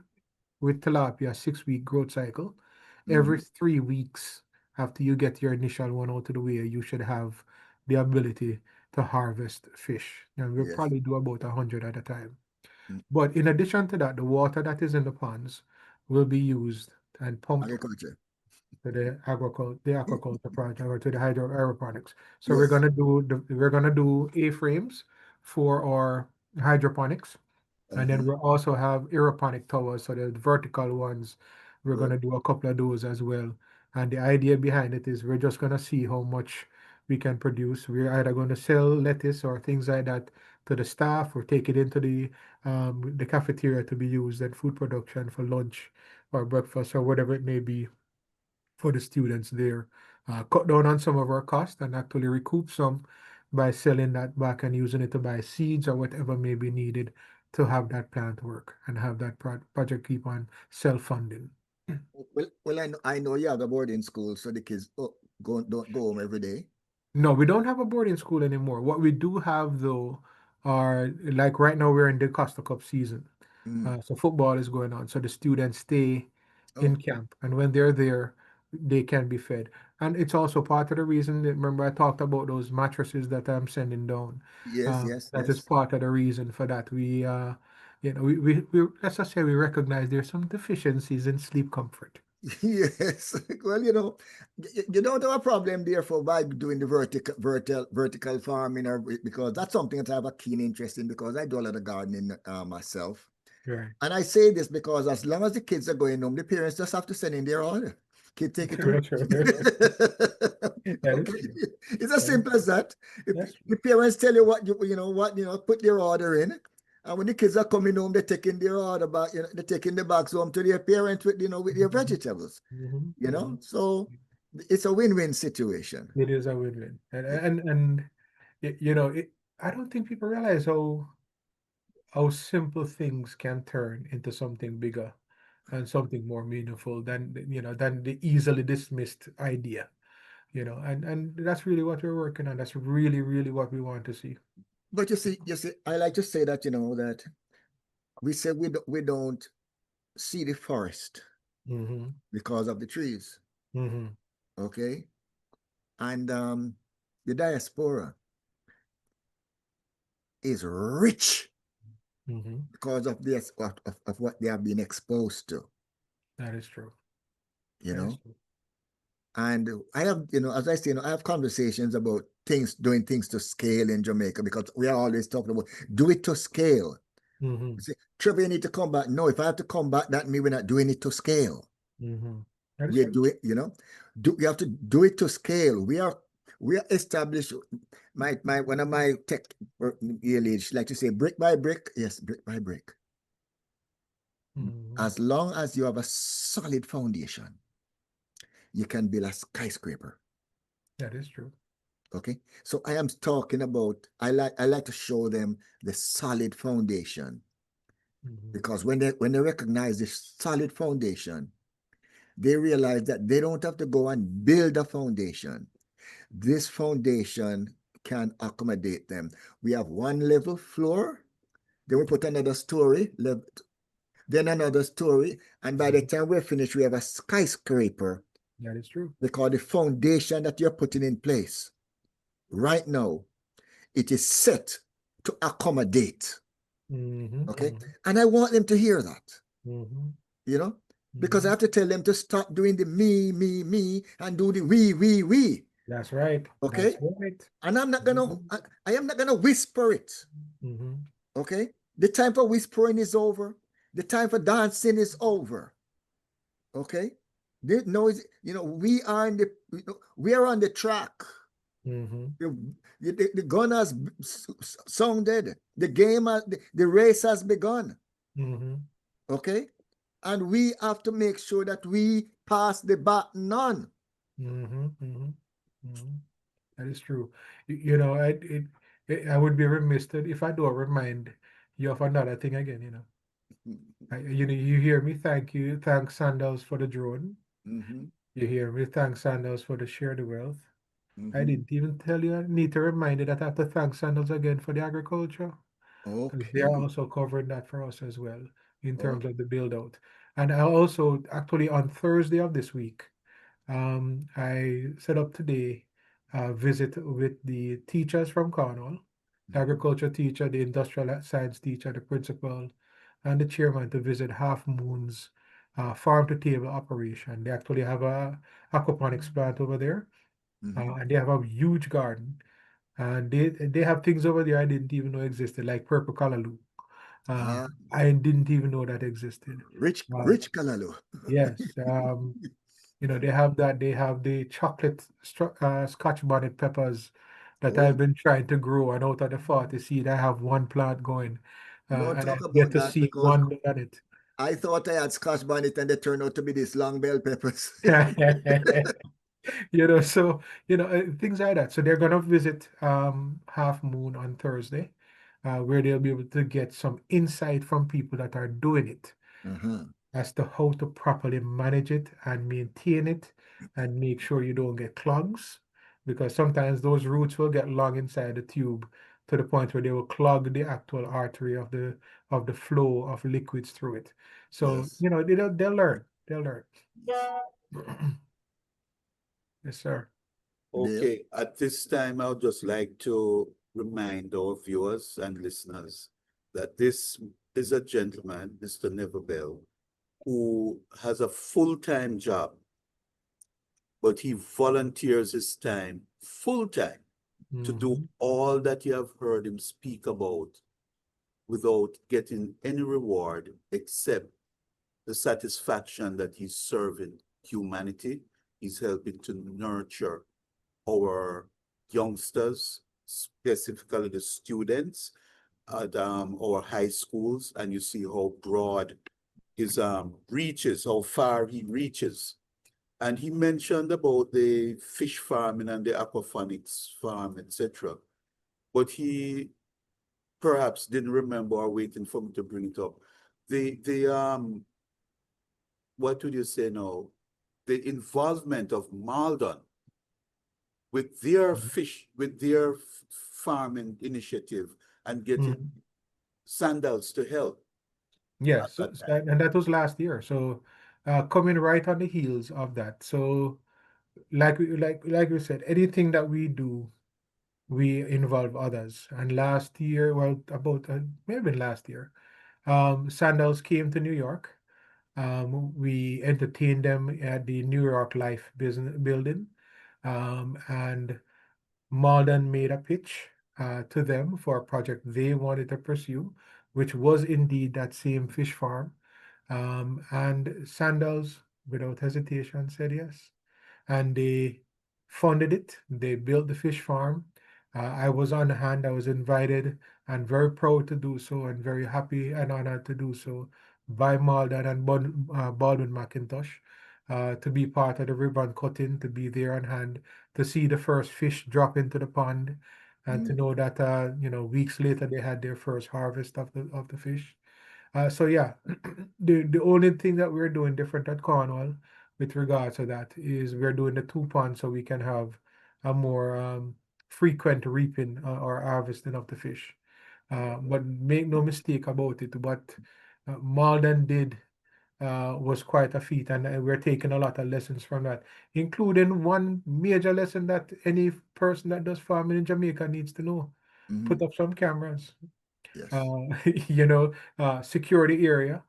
Speaker 2: with tilapia 6-week growth cycle. Every 3 weeks after you get your initial one out of the way, you should have the ability to harvest fish. And we'll
Speaker 3: Yes.
Speaker 2: probably do about 100 at a time.
Speaker 3: Mm.
Speaker 2: But in addition to that, the water that is in the ponds will be used and pumped
Speaker 3: Agriculture.
Speaker 2: to the aquaculture project or to the hydroponics. So
Speaker 3: Yes.
Speaker 2: we're gonna do A-frames for our hydroponics. And then
Speaker 3: Uh-huh.
Speaker 2: we'll also have aeroponic towers, so the vertical ones. We're
Speaker 3: Good.
Speaker 2: gonna do a couple of those as well. And the idea behind it is we're just gonna see how much we can produce. We're either going to sell lettuce or things like that to the staff, or take it into the cafeteria to be used in food production for lunch or breakfast or whatever it may be for the students there. Cut down on some of our costs and actually recoup some by selling that back and using it to buy seeds or whatever may be needed to have that plant work and have that project keep on self-funding.
Speaker 3: Well, I know you have a boarding school, so the kids don't go home every day.
Speaker 2: No, we don't have a boarding school anymore. What we do have though are, like right now we're in the Costa Cup season. So football is going on. So the students stay in
Speaker 3: Oh,
Speaker 2: camp, and when they're there, they can be fed. And it's also part of the reason that, remember, I talked about those mattresses that I'm sending down.
Speaker 3: yes, yes,
Speaker 2: That is
Speaker 3: yes.
Speaker 2: part of the reason for that. We let's just say we recognize there's some deficiencies in sleep comfort.
Speaker 3: Yes. Well, you don't have a problem therefore by doing the vertical farming, or because that's something that I have a keen interest in, because I do a lot of gardening myself.
Speaker 2: Right.
Speaker 3: And I say this because as long as the kids are going home, the parents just have to send in their order. Kid, take it home.
Speaker 2: That's true. That is
Speaker 3: Okay.
Speaker 2: true.
Speaker 3: It's as
Speaker 2: That is
Speaker 3: simple as that. If
Speaker 2: That's
Speaker 3: the parents tell you put their order in. And when the kids are coming home, they're taking their order back, they're taking the bags home to their parents with their vegetables. So it's a win-win situation.
Speaker 2: It is a win-win. And I don't think people realize how simple things can turn into something bigger and something more meaningful than the easily dismissed idea. And that's really what we're working on. That's really, really what we want to see.
Speaker 3: But you see, I like to say that, that we say we don't see the forest
Speaker 2: Mm-hmm.
Speaker 3: because of the trees.
Speaker 2: Mm-hmm.
Speaker 3: Okay. And the diaspora is rich
Speaker 2: Mm-hmm.
Speaker 3: because of this of what they have been exposed to,
Speaker 2: That is true.
Speaker 3: you
Speaker 2: That is
Speaker 3: know.
Speaker 2: true.
Speaker 3: And I have, as I say, I have conversations about doing things to scale in Jamaica, because we are always talking about do it to scale.
Speaker 2: Mm-hmm.
Speaker 3: You say, Trevor, you need to come back. No, if I have to come back, that means we're not doing it to scale.
Speaker 2: Mm-hmm. That is
Speaker 3: We
Speaker 2: true.
Speaker 3: do it, we have to do it to scale. We are established. One of my tech age like to say brick by brick. Yes, brick by brick.
Speaker 2: Mm-hmm.
Speaker 3: As long as you have a solid foundation, you can build a skyscraper.
Speaker 2: That is true.
Speaker 3: Okay, so I am talking about. I like to show them the solid foundation,
Speaker 2: Mm-hmm.
Speaker 3: because when they recognize this solid foundation, they realize that they don't have to go and build a foundation. This foundation can accommodate them. We have one level floor, Then we put another story, then another story, and by the time we're finished, we have a skyscraper.
Speaker 2: That is true.
Speaker 3: We call the foundation that you're putting in place. Right now, it is set to accommodate. Okay. And I want them to hear that. You know, because I have to tell them to stop doing the me, and do the we.
Speaker 2: That's right.
Speaker 3: Okay.
Speaker 2: That's right.
Speaker 3: And I'm not gonna, I am not gonna whisper it. Okay. The time for whispering is over. The time for dancing is over. Okay. No, you know, we are on the track. The gun has sounded. The game, the race has begun. Okay. And we have to make sure that we pass the baton on.
Speaker 2: That is true. You know, I would be remiss if I don't remind you of another thing again, you know. You know, you hear me thank Sandals for the drone. You hear me thank Sandals for the share the wealth. I didn't even tell you, I need to remind you that I have to thank Sandals again for the agriculture. Because they are also covering that for us as well in terms of the build out. And I also actually on Thursday of this week, I set up today a visit with the teachers from Cornwall, the agriculture teacher, the industrial science teacher, the principal, and the chairman to visit Half Moon's farm to table operation. They actually have a aquaponics plant over there, and they have a huge garden. And they have things over there I didn't even know existed, like purple callaloo. I didn't even know that existed.
Speaker 3: Rich callaloo.
Speaker 2: Yes. You know, they have that. They have the chocolate Scotch bonnet peppers that I've been trying to grow. And out of the 40 seed, I have one plant going.
Speaker 3: Don't
Speaker 2: And I
Speaker 3: talk
Speaker 2: get
Speaker 3: about
Speaker 2: to
Speaker 3: that
Speaker 2: see
Speaker 3: because
Speaker 2: one on it.
Speaker 3: I thought I had Scotch bonnet and they turned out to be these long bell peppers.
Speaker 2: You know, so, you know, things like that. So they're going to visit Half Moon on Thursday, where they'll be able to get some insight from people that are doing it as to how to properly manage it and maintain it and make sure you don't get clogs, because sometimes those roots will get long inside the tube to the point where they will clog the actual artery of the flow of liquids through it. So, you know, they'll learn. They'll learn. Yes, sir.
Speaker 1: Okay, at this time, I would just like to remind our viewers and listeners that this is a gentleman, Mr. Neville Bell, who has a full-time job, but he volunteers his time full-time to do all that you have heard him speak about without getting any reward except the satisfaction that he's serving humanity. He's helping to nurture our youngsters, specifically the students at our high schools, and you see how broad his reaches, how far he reaches. And he mentioned about the fish farming and the aquaponics farm, etc. But he perhaps didn't remember or waiting for me to bring it up. The what would you say now? The involvement of Malden with their with their farming initiative and getting Sandals to help.
Speaker 2: Yes, and that was last year. So coming right on the heels of that. So like we said, anything that we do, we involve others. And last year, well, about maybe last year, Sandals came to New York. We entertained them at the New York Life Business Building, and Malden made a pitch to them for a project they wanted to pursue, which was indeed that same fish farm. And Sandals, without hesitation, said yes. And they funded it. They built the fish farm. I was on hand. I was invited and very proud to do so, and very happy and honored to do so by Malden and Baldwin McIntosh, to be part of the ribbon cutting, to be there on hand, to see the first fish drop into the pond, and to know that you know, weeks later they had their first harvest of the fish. So yeah, the only thing that we're doing different at Cornwall with regards to that is we're doing the 2 ponds so we can have a more frequent reaping or harvesting of the fish. But make no mistake about it, what Malden did was quite a feat, and we're taking a lot of lessons from that, including one major lesson that any person that does farming in Jamaica needs to know. Put up some cameras,
Speaker 3: Yes.
Speaker 2: secure the area,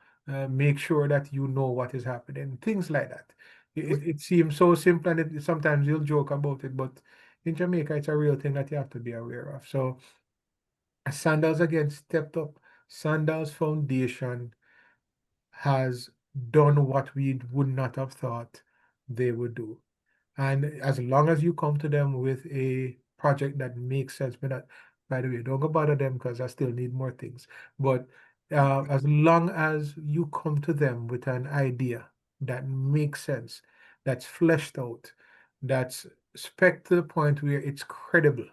Speaker 2: make sure that you know what is happening, things like that. It seems so simple, and sometimes you'll joke about it, but in Jamaica, it's a real thing that you have to be aware of. So Sandals again stepped up. Sandals Foundation has done what we would not have thought they would do. And as long as you come to them with a project that makes sense, but not, by the way, don't go bother them because I still need more things. But as long as you come to them with an idea that makes sense, that's fleshed out, that's spec to the point where it's credible,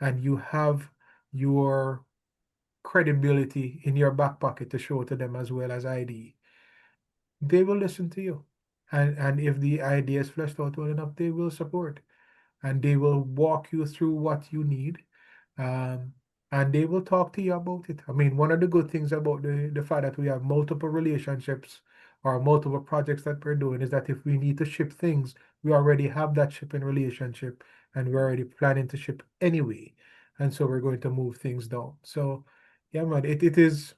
Speaker 2: and you have your credibility in your back pocket to show to them as well as ID, they will listen to you. And if the idea is fleshed out well enough, they will support, and they will walk you through what you need. Um, and they will talk to you about it. I mean, one of the good things about the fact that we have multiple relationships or multiple projects that we're doing is that if we need to ship things, we already have that shipping relationship, and we're already planning to ship anyway. And so we're going to move things down. So yeah, man, it is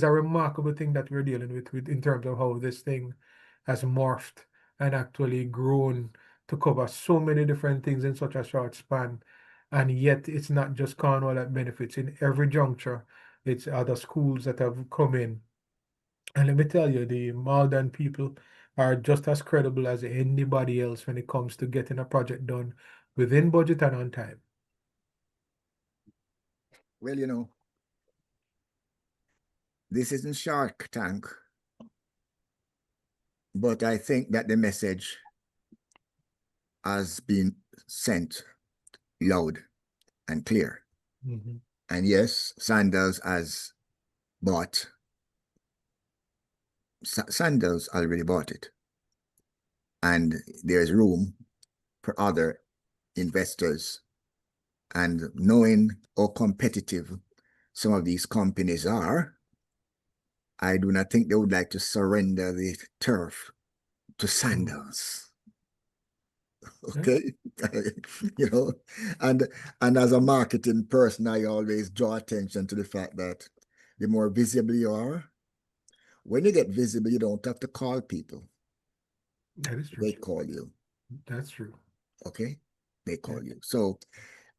Speaker 2: a remarkable thing that we're dealing with in terms of how this thing has morphed and actually grown to cover so many different things in such a short span. And yet it's not just Cornwall that benefits. In every juncture, it's other schools that have come in. And let me tell you, the Malden people are just as credible as anybody else when it comes to getting a project done within budget and on time.
Speaker 3: Well, this isn't Shark Tank, but I think that the message has been sent loud and clear.
Speaker 2: Mhm.
Speaker 3: And yes, Sandals already bought it. And there's room for other investors. And knowing how competitive some of these companies are, I do not think they would like to surrender the turf to Sandals. Okay. And as a marketing person, I always draw attention to the fact that the more visible you are, when you get visible, you don't have to call people.
Speaker 2: That is true.
Speaker 3: They call you.
Speaker 2: That's true.
Speaker 3: Okay. They call you. So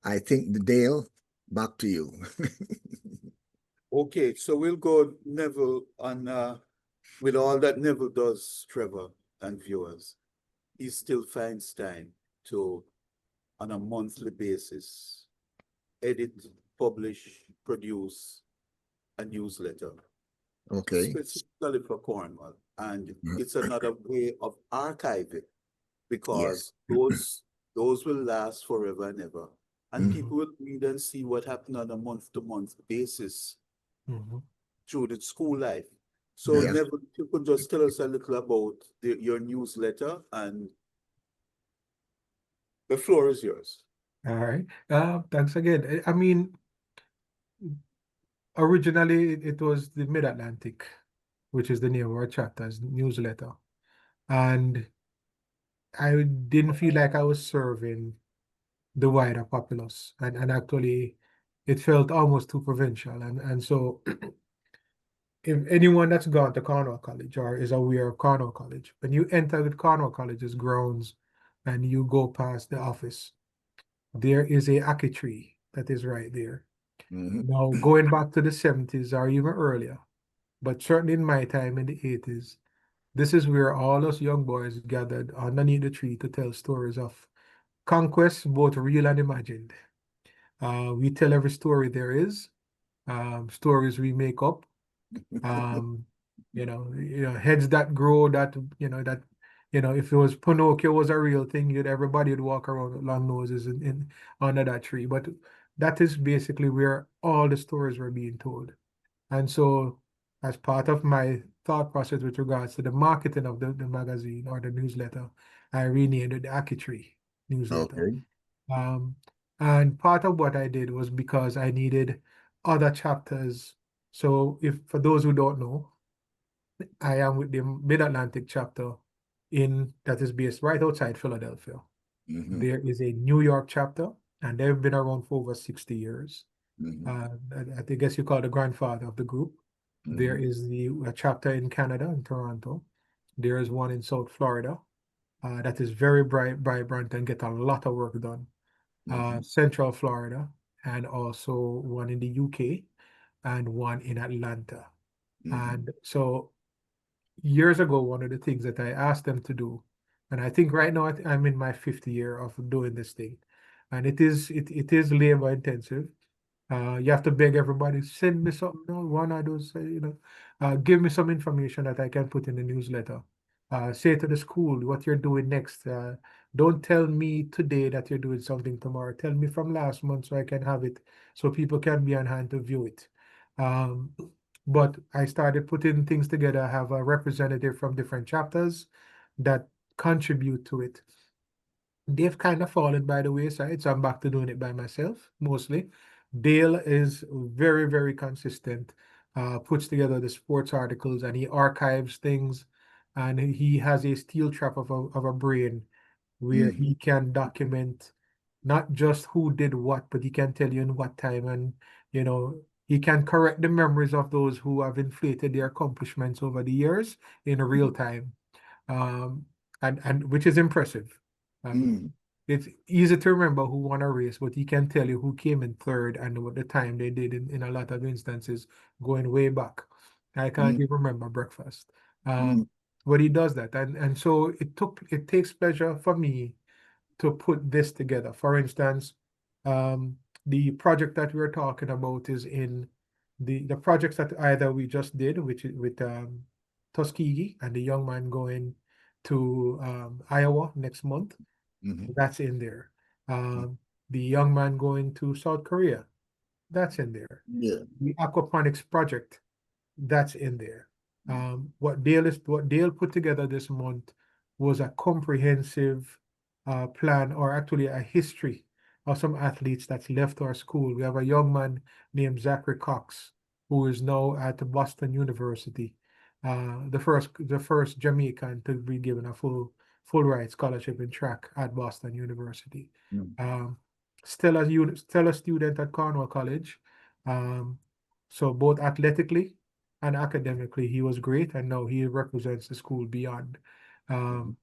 Speaker 3: I think the Dale, back to you.
Speaker 1: Okay, so we'll go Neville on with all that Neville does, Trevor and viewers, he still finds time to, on a monthly basis, edit, publish, produce a newsletter,
Speaker 3: Okay.
Speaker 1: specifically for Cornwall. And it's another way of archiving, because those will last forever and ever. And people will read and see what happened on a month-to-month basis through the school life. So
Speaker 3: Yeah.
Speaker 1: Neville, if you could just tell us a little about your newsletter, and the floor is yours.
Speaker 2: All right. Thanks again. I mean, originally it was the Mid-Atlantic, which is the name of our chapter's newsletter. And I didn't feel like I was serving the wider populace. And actually, it felt almost too provincial. And so if anyone that's gone to Cornwall College or is aware of Cornwall College, when you enter the Cornwall College's grounds and you go past the office, there is a ackee tree that is right there. Now, going back to the 70s or even earlier, but certainly in my time in the 80s, this is where all us young boys gathered underneath the tree to tell stories of conquest, both real and imagined. We tell every story there is, stories we make up, heads that grow, if it was Pinocchio was a real thing, everybody would walk around with long noses in under that tree. But that is basically where all the stories were being told. And so as part of my thought process with regards to the marketing of the magazine or the newsletter, I renamed it the Ackee Tree newsletter.
Speaker 3: Okay.
Speaker 2: And part of what I did was because I needed other chapters. So if for those who don't know, I am with the Mid-Atlantic chapter that is based right outside Philadelphia.
Speaker 3: Mhm.
Speaker 2: There is a New York chapter, and they've been around for over 60 years.
Speaker 3: Mhm.
Speaker 2: I guess you call the grandfather of the group. There
Speaker 3: Mhm.
Speaker 2: is a chapter in Canada, in Toronto. There is one in South Florida that is very vibrant and get a lot of work done.
Speaker 3: Mhm.
Speaker 2: Central Florida, and also one in the UK, and one in Atlanta.
Speaker 3: Mhm.
Speaker 2: And so years ago, one of the things that I asked them to do, and I think right now I'm in my 5th year of doing this thing, and it is labor intensive. You have to beg everybody, send me something, one of those, give me some information that I can put in the newsletter. Say to the school what you're doing next. Don't tell me today that you're doing something tomorrow. Tell me from last month so I can have it, so people can be on hand to view it. Um, but I started putting things together. I have a representative from different chapters that contribute to it. They've kind of fallen by the wayside, so I'm back to doing it by myself mostly. Dale is very, very consistent, puts together the sports articles and he archives things, and he has a steel trap of a brain where
Speaker 3: Mhm.
Speaker 2: he can document not just who did what, but he can tell you in what time, and he can correct the memories of those who have inflated their accomplishments over the years in real time, um, and which is impressive.
Speaker 3: Mhm.
Speaker 2: It's easy to remember who won a race, but he can tell you who came in third and what the time they did in a lot of instances going way back. I can't
Speaker 3: Mhm.
Speaker 2: even remember breakfast.
Speaker 3: Mhm.
Speaker 2: But he does that. And so it takes pleasure for me to put this together. For instance, the project that we're talking about is in the projects that either we just did, which is with Tuskegee and the young man going to Iowa next month.
Speaker 3: Mhm.
Speaker 2: That's in there. The young man going to South Korea, that's in there.
Speaker 3: Yeah.
Speaker 2: The aquaponics project, that's in there. What Dale put together this month was a comprehensive plan, or actually a history of some athletes that's left our school. We have a young man named Zachary Cox, who is now at Boston University, the first Jamaican to be given a full ride scholarship in track at Boston University.
Speaker 3: Mhm.
Speaker 2: Um, still a student at Cornwall College. Um, so both athletically and academically, he was great, and now he represents the school beyond. Um,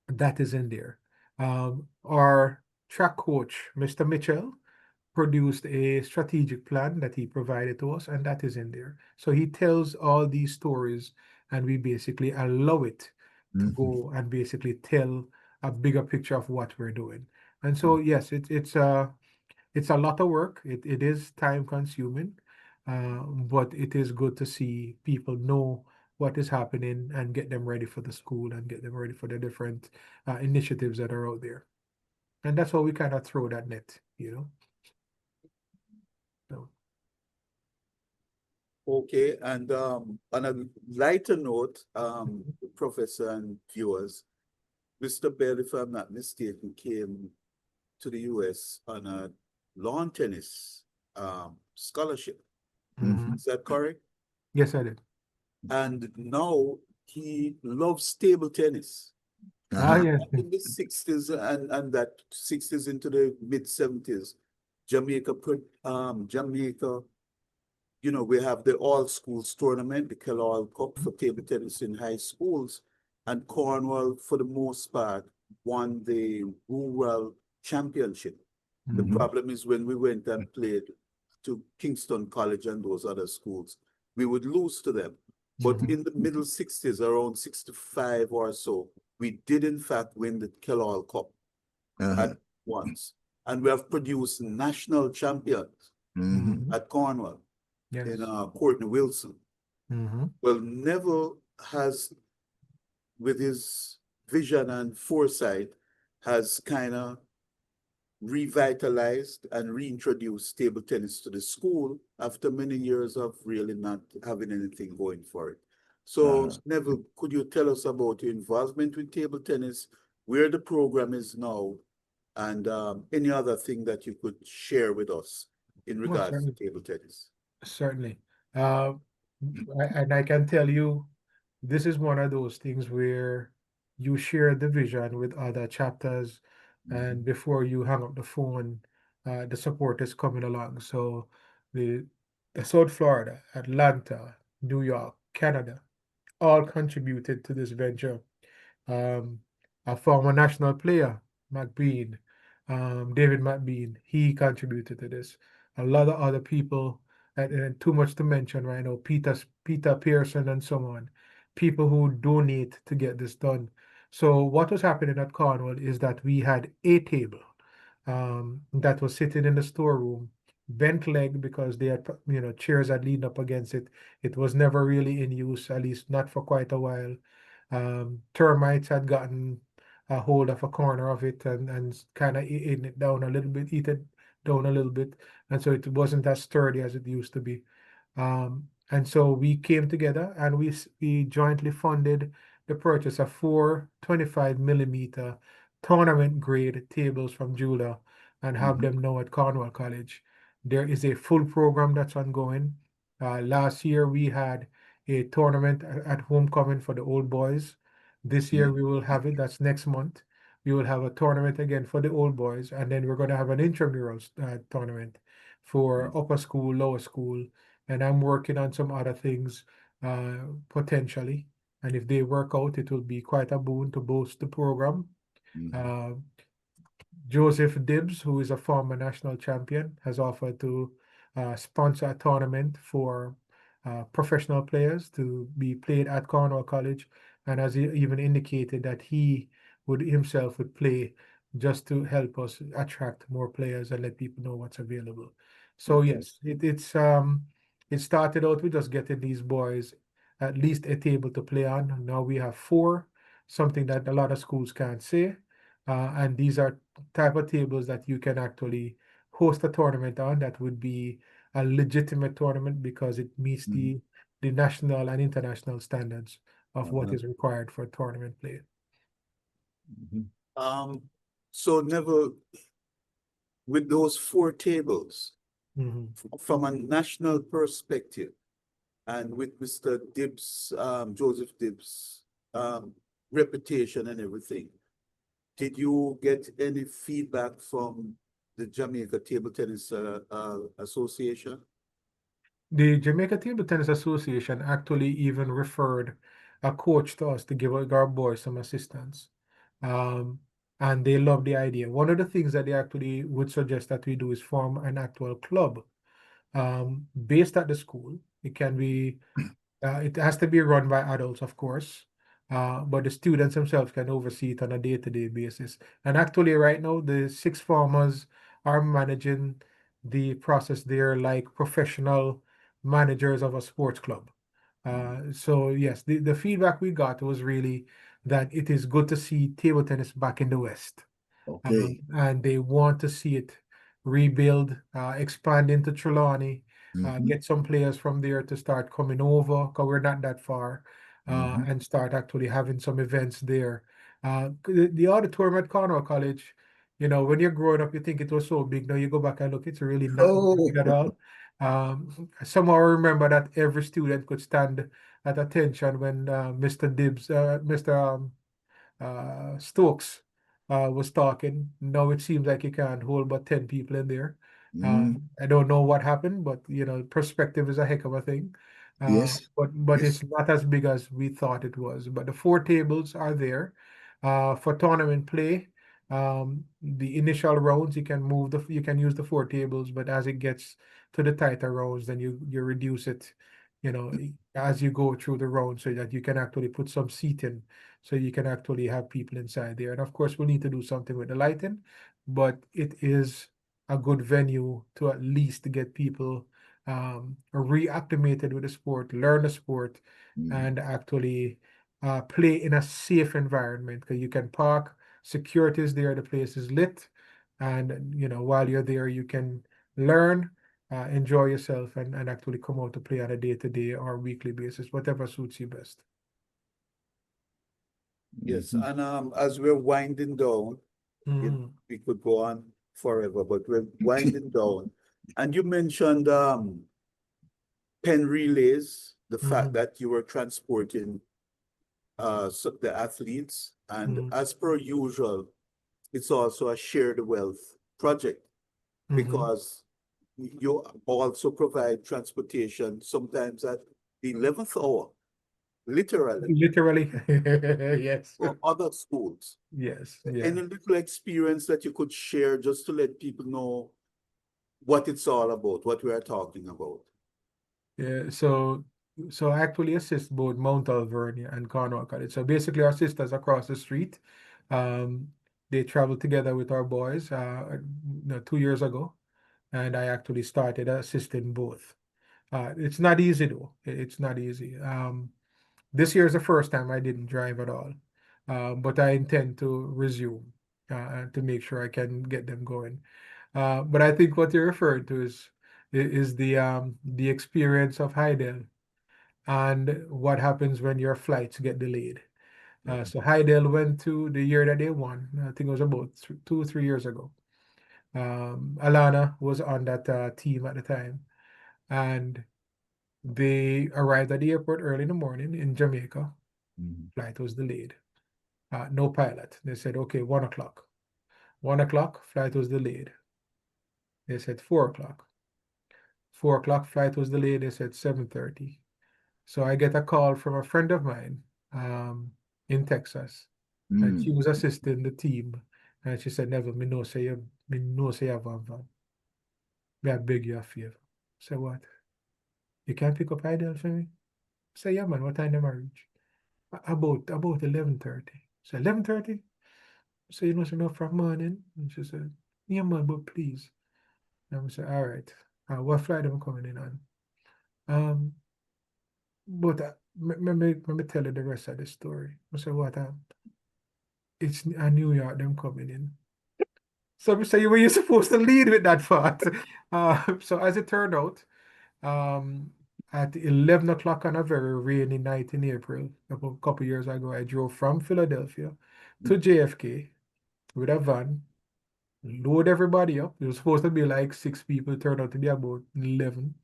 Speaker 2: that is in there. Our track coach, Mr. Mitchell, produced a strategic plan that he provided to us, and that is in there. So he tells all these stories, and we basically allow it to
Speaker 3: Mhm.
Speaker 2: go and basically tell a bigger picture of what we're doing. And so, yes, it's a lot of work. It is time consuming, but it is good to see people know what is happening and get them ready for the school and get them ready for the different initiatives that are out there. And that's how we kind of throw that net. So,
Speaker 1: Okay, and on a lighter note, Professor and viewers, Mr. Bell, if I'm not mistaken, came to the US on a lawn tennis scholarship.
Speaker 2: mhm.
Speaker 1: Is that correct?
Speaker 2: Yes, I did.
Speaker 1: And now he loves table tennis.
Speaker 3: Uh-huh.
Speaker 2: Yes.
Speaker 1: Back in the 60s and that 60s into the mid 70s, Jamaica, we have the all schools tournament, the Kellogg Cup for table tennis in high schools, and Cornwall, for the most part, won the rural championship. The
Speaker 2: Mhm.
Speaker 1: problem is when we went and played to Kingston College and those other schools, we would lose to them. But
Speaker 2: Mhm.
Speaker 1: in the middle 60s, around 65 or so, we did in fact win the Kellogg Cup
Speaker 3: Uh-huh.
Speaker 1: at once. And we have produced national champions
Speaker 3: Mhm.
Speaker 2: Mhm.
Speaker 1: at Cornwall in
Speaker 2: Yes.
Speaker 1: Courtney Wilson.
Speaker 2: Mhm.
Speaker 1: Well, Neville has, with his vision and foresight, has kind of revitalized and reintroduced table tennis to the school after many years of really not having anything going for it. So,
Speaker 3: Uh-huh.
Speaker 1: Neville, could you tell us about your involvement with table tennis, where the program is now, and any other thing that you could share with us? in
Speaker 2: Well,
Speaker 1: regards to table tennis?
Speaker 2: certainly. Uh, and I can tell you, this is one of those things where you share the vision with other chapters, and before you hang up the phone, the support is coming along. So the, the South Florida, Atlanta, New York, Canada, all contributed to this venture. Um, a former national player, McBean, David McBean, he contributed to this. A lot of other people, and too much to mention right now, Peter Pearson and so on, people who donate to get this done. So what was happening at Cornwall is that we had a table that was sitting in the storeroom, bent leg because they had, chairs had leaned up against it. It was never really in use, at least not for quite a while. Termites had gotten a hold of a corner of it and kind of eaten it down a little bit, eat it down a little bit. And so it wasn't as sturdy as it used to be. And so we came together and we jointly funded the purchase of 4 25 millimeter tournament grade tables from Judah and have them now at Cornwall College. There is a full program that's ongoing. Last year we had a tournament at homecoming for the old boys. This year we will have it, that's next month. We will have a tournament again for the old boys, and then we're going to have an intramural tournament for upper school, lower school, and I'm working on some other things potentially. And if they work out, it will be quite a boon to boost the program. Uh, Joseph Dibbs, who is a former national champion, has offered to sponsor a tournament for professional players to be played at Cornwall College, and has even indicated that he would himself would play just to help us attract more players and let people know what's available. So yes, it started out with just getting these boys at least a table to play on. Now we have four, something that a lot of schools can't say. And these are type of tables that you can actually host a tournament on that would be a legitimate tournament because it meets the national and international standards of what is required for tournament play.
Speaker 1: So Neville, with those four tables, from a national perspective, and with Mr. Dibbs, Joseph Dibbs, reputation and everything, did you get any feedback from the Jamaica Table Tennis Association?
Speaker 2: The Jamaica Table Tennis Association actually even referred a coach to us to give our boys some assistance. And they love the idea. One of the things that they actually would suggest that we do is form an actual club based at the school. It can be, it has to be run by adults, of course, but the students themselves can oversee it on a day-to-day basis. And actually, right now, the six formers are managing the process there like professional managers of a sports club. So yes, the feedback we got was really that it is good to see table tennis back in the West. And they want to see it rebuild, expand into Trelawney, get some players from there to start coming over, because we're not that far, and start actually having some events there. The auditorium at Cornwall College, when you're growing up, you think it was so big. Now you go back and look, it's really not big at all. Somehow I remember that every student could stand at attention when Mr. Dibbs, Mr. Stokes was talking. Now it seems like you can't hold but 10 people in there. I don't know what happened, but perspective is a heck of a thing. But it's not as big as we thought it was. But the four tables are there for tournament play. The initial rounds you can use the four tables, but as it gets to the tighter rounds, then you reduce it, as you go through the round so that you can actually put some seating so you can actually have people inside there. And of course, we need to do something with the lighting, but it is a good venue to at least get people reacclimated with the sport, learn the sport, and actually play in a safe environment because you can park, security is there, the place is lit, and while you're there, you can learn, enjoy yourself, and actually come out to play on a day-to-day or weekly basis, whatever suits you best.
Speaker 1: Yes, and as we're winding down, we could go on forever, but we're winding down. And you mentioned pen relays, the fact
Speaker 2: Mhm.
Speaker 1: that you were transporting the athletes, and
Speaker 2: Mhm.
Speaker 1: as per usual, it's also a shared wealth project
Speaker 2: Mhm.
Speaker 1: because you also provide transportation sometimes at the 11th hour, literally,
Speaker 2: Literally, yes,
Speaker 1: for other schools.
Speaker 2: yes, yeah.
Speaker 1: Any little experience that you could share just to let people know what it's all about, what we are talking about?
Speaker 2: Yeah, so I actually assist both Mount Alvernia and Cornwall College. So basically our sisters across the street, um, they traveled together with our boys 2 years ago, and I actually started assisting both. It's not easy though. It's not easy. This year is the first time I didn't drive at all. But I intend to resume to make sure I can get them going. But I think what you're referring to is the experience of Heidel and what happens when your flights get delayed. So Heidel went to the year that they won. I think it was about 2 or 3 years ago. Alana was on that team at the time, and they arrived at the airport early in the morning in Jamaica.
Speaker 3: Mhm.
Speaker 2: Flight was delayed. No pilot. They said, okay, 1 o'clock. 1 o'clock, flight was delayed. They said 4 o'clock. 4 o'clock, flight was delayed. They said 7:30. So I get a call from a friend of mine in Texas, and she
Speaker 3: Mm.
Speaker 2: was assisting the team. And she said, Neville, me know say you have one van. May I beg you a favor? I said, what? You can't pick up Idle for me? I said, yeah, man, what time am I reach? About 11:30. So 11:30? So you know, some from morning? And she said, yeah, man, but please. And I said, all right. What flight am I coming in on? Um, but let me tell you the rest of the story. I said, what? It's a New York, them coming in. So I say, were you supposed to lead with that part? So as it turned out, um, at 11 o'clock on a very rainy night in April, a couple years ago, I drove from Philadelphia to JFK with a van, load everybody up. It was supposed to be like 6 people, it turned out to be about 11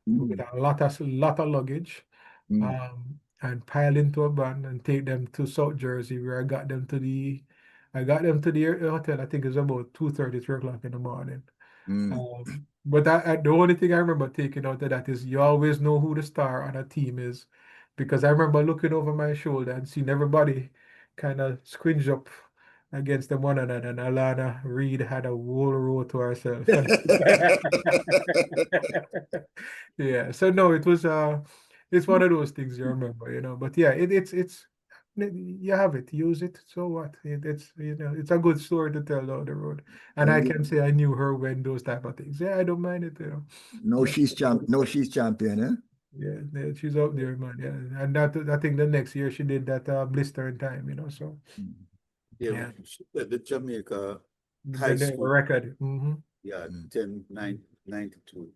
Speaker 2: with
Speaker 3: Mm.
Speaker 2: a lot of luggage,
Speaker 3: Mm.
Speaker 2: and pile into a van and take them to South Jersey, where I got them to the hotel. I think it was about 2:30, 3 o'clock in the morning.
Speaker 3: Mm.
Speaker 2: But the only thing I remember taking out of that is you always know who the star on a team is, because I remember looking over my shoulder and seeing everybody kind of squinch up against them one another, and Alana Reed had a whole row to herself. Yeah, so no, it's one of those things you remember. But yeah, it's you have it, use it. So what? It's a good story to tell down the road. And I
Speaker 3: Indeed.
Speaker 2: can say I knew her when those type of things. Yeah, I don't mind it.
Speaker 3: No,
Speaker 2: Yeah,
Speaker 3: she's champion, eh?
Speaker 2: yeah, she's up there, man. Yeah, and I think the next year she did that blister in time. So
Speaker 3: Mm.
Speaker 1: Yeah,
Speaker 2: yeah,
Speaker 1: she said the Jamaica high
Speaker 2: the
Speaker 1: school,
Speaker 2: record.
Speaker 1: yeah,
Speaker 3: Mm.
Speaker 1: 10, 9, 92.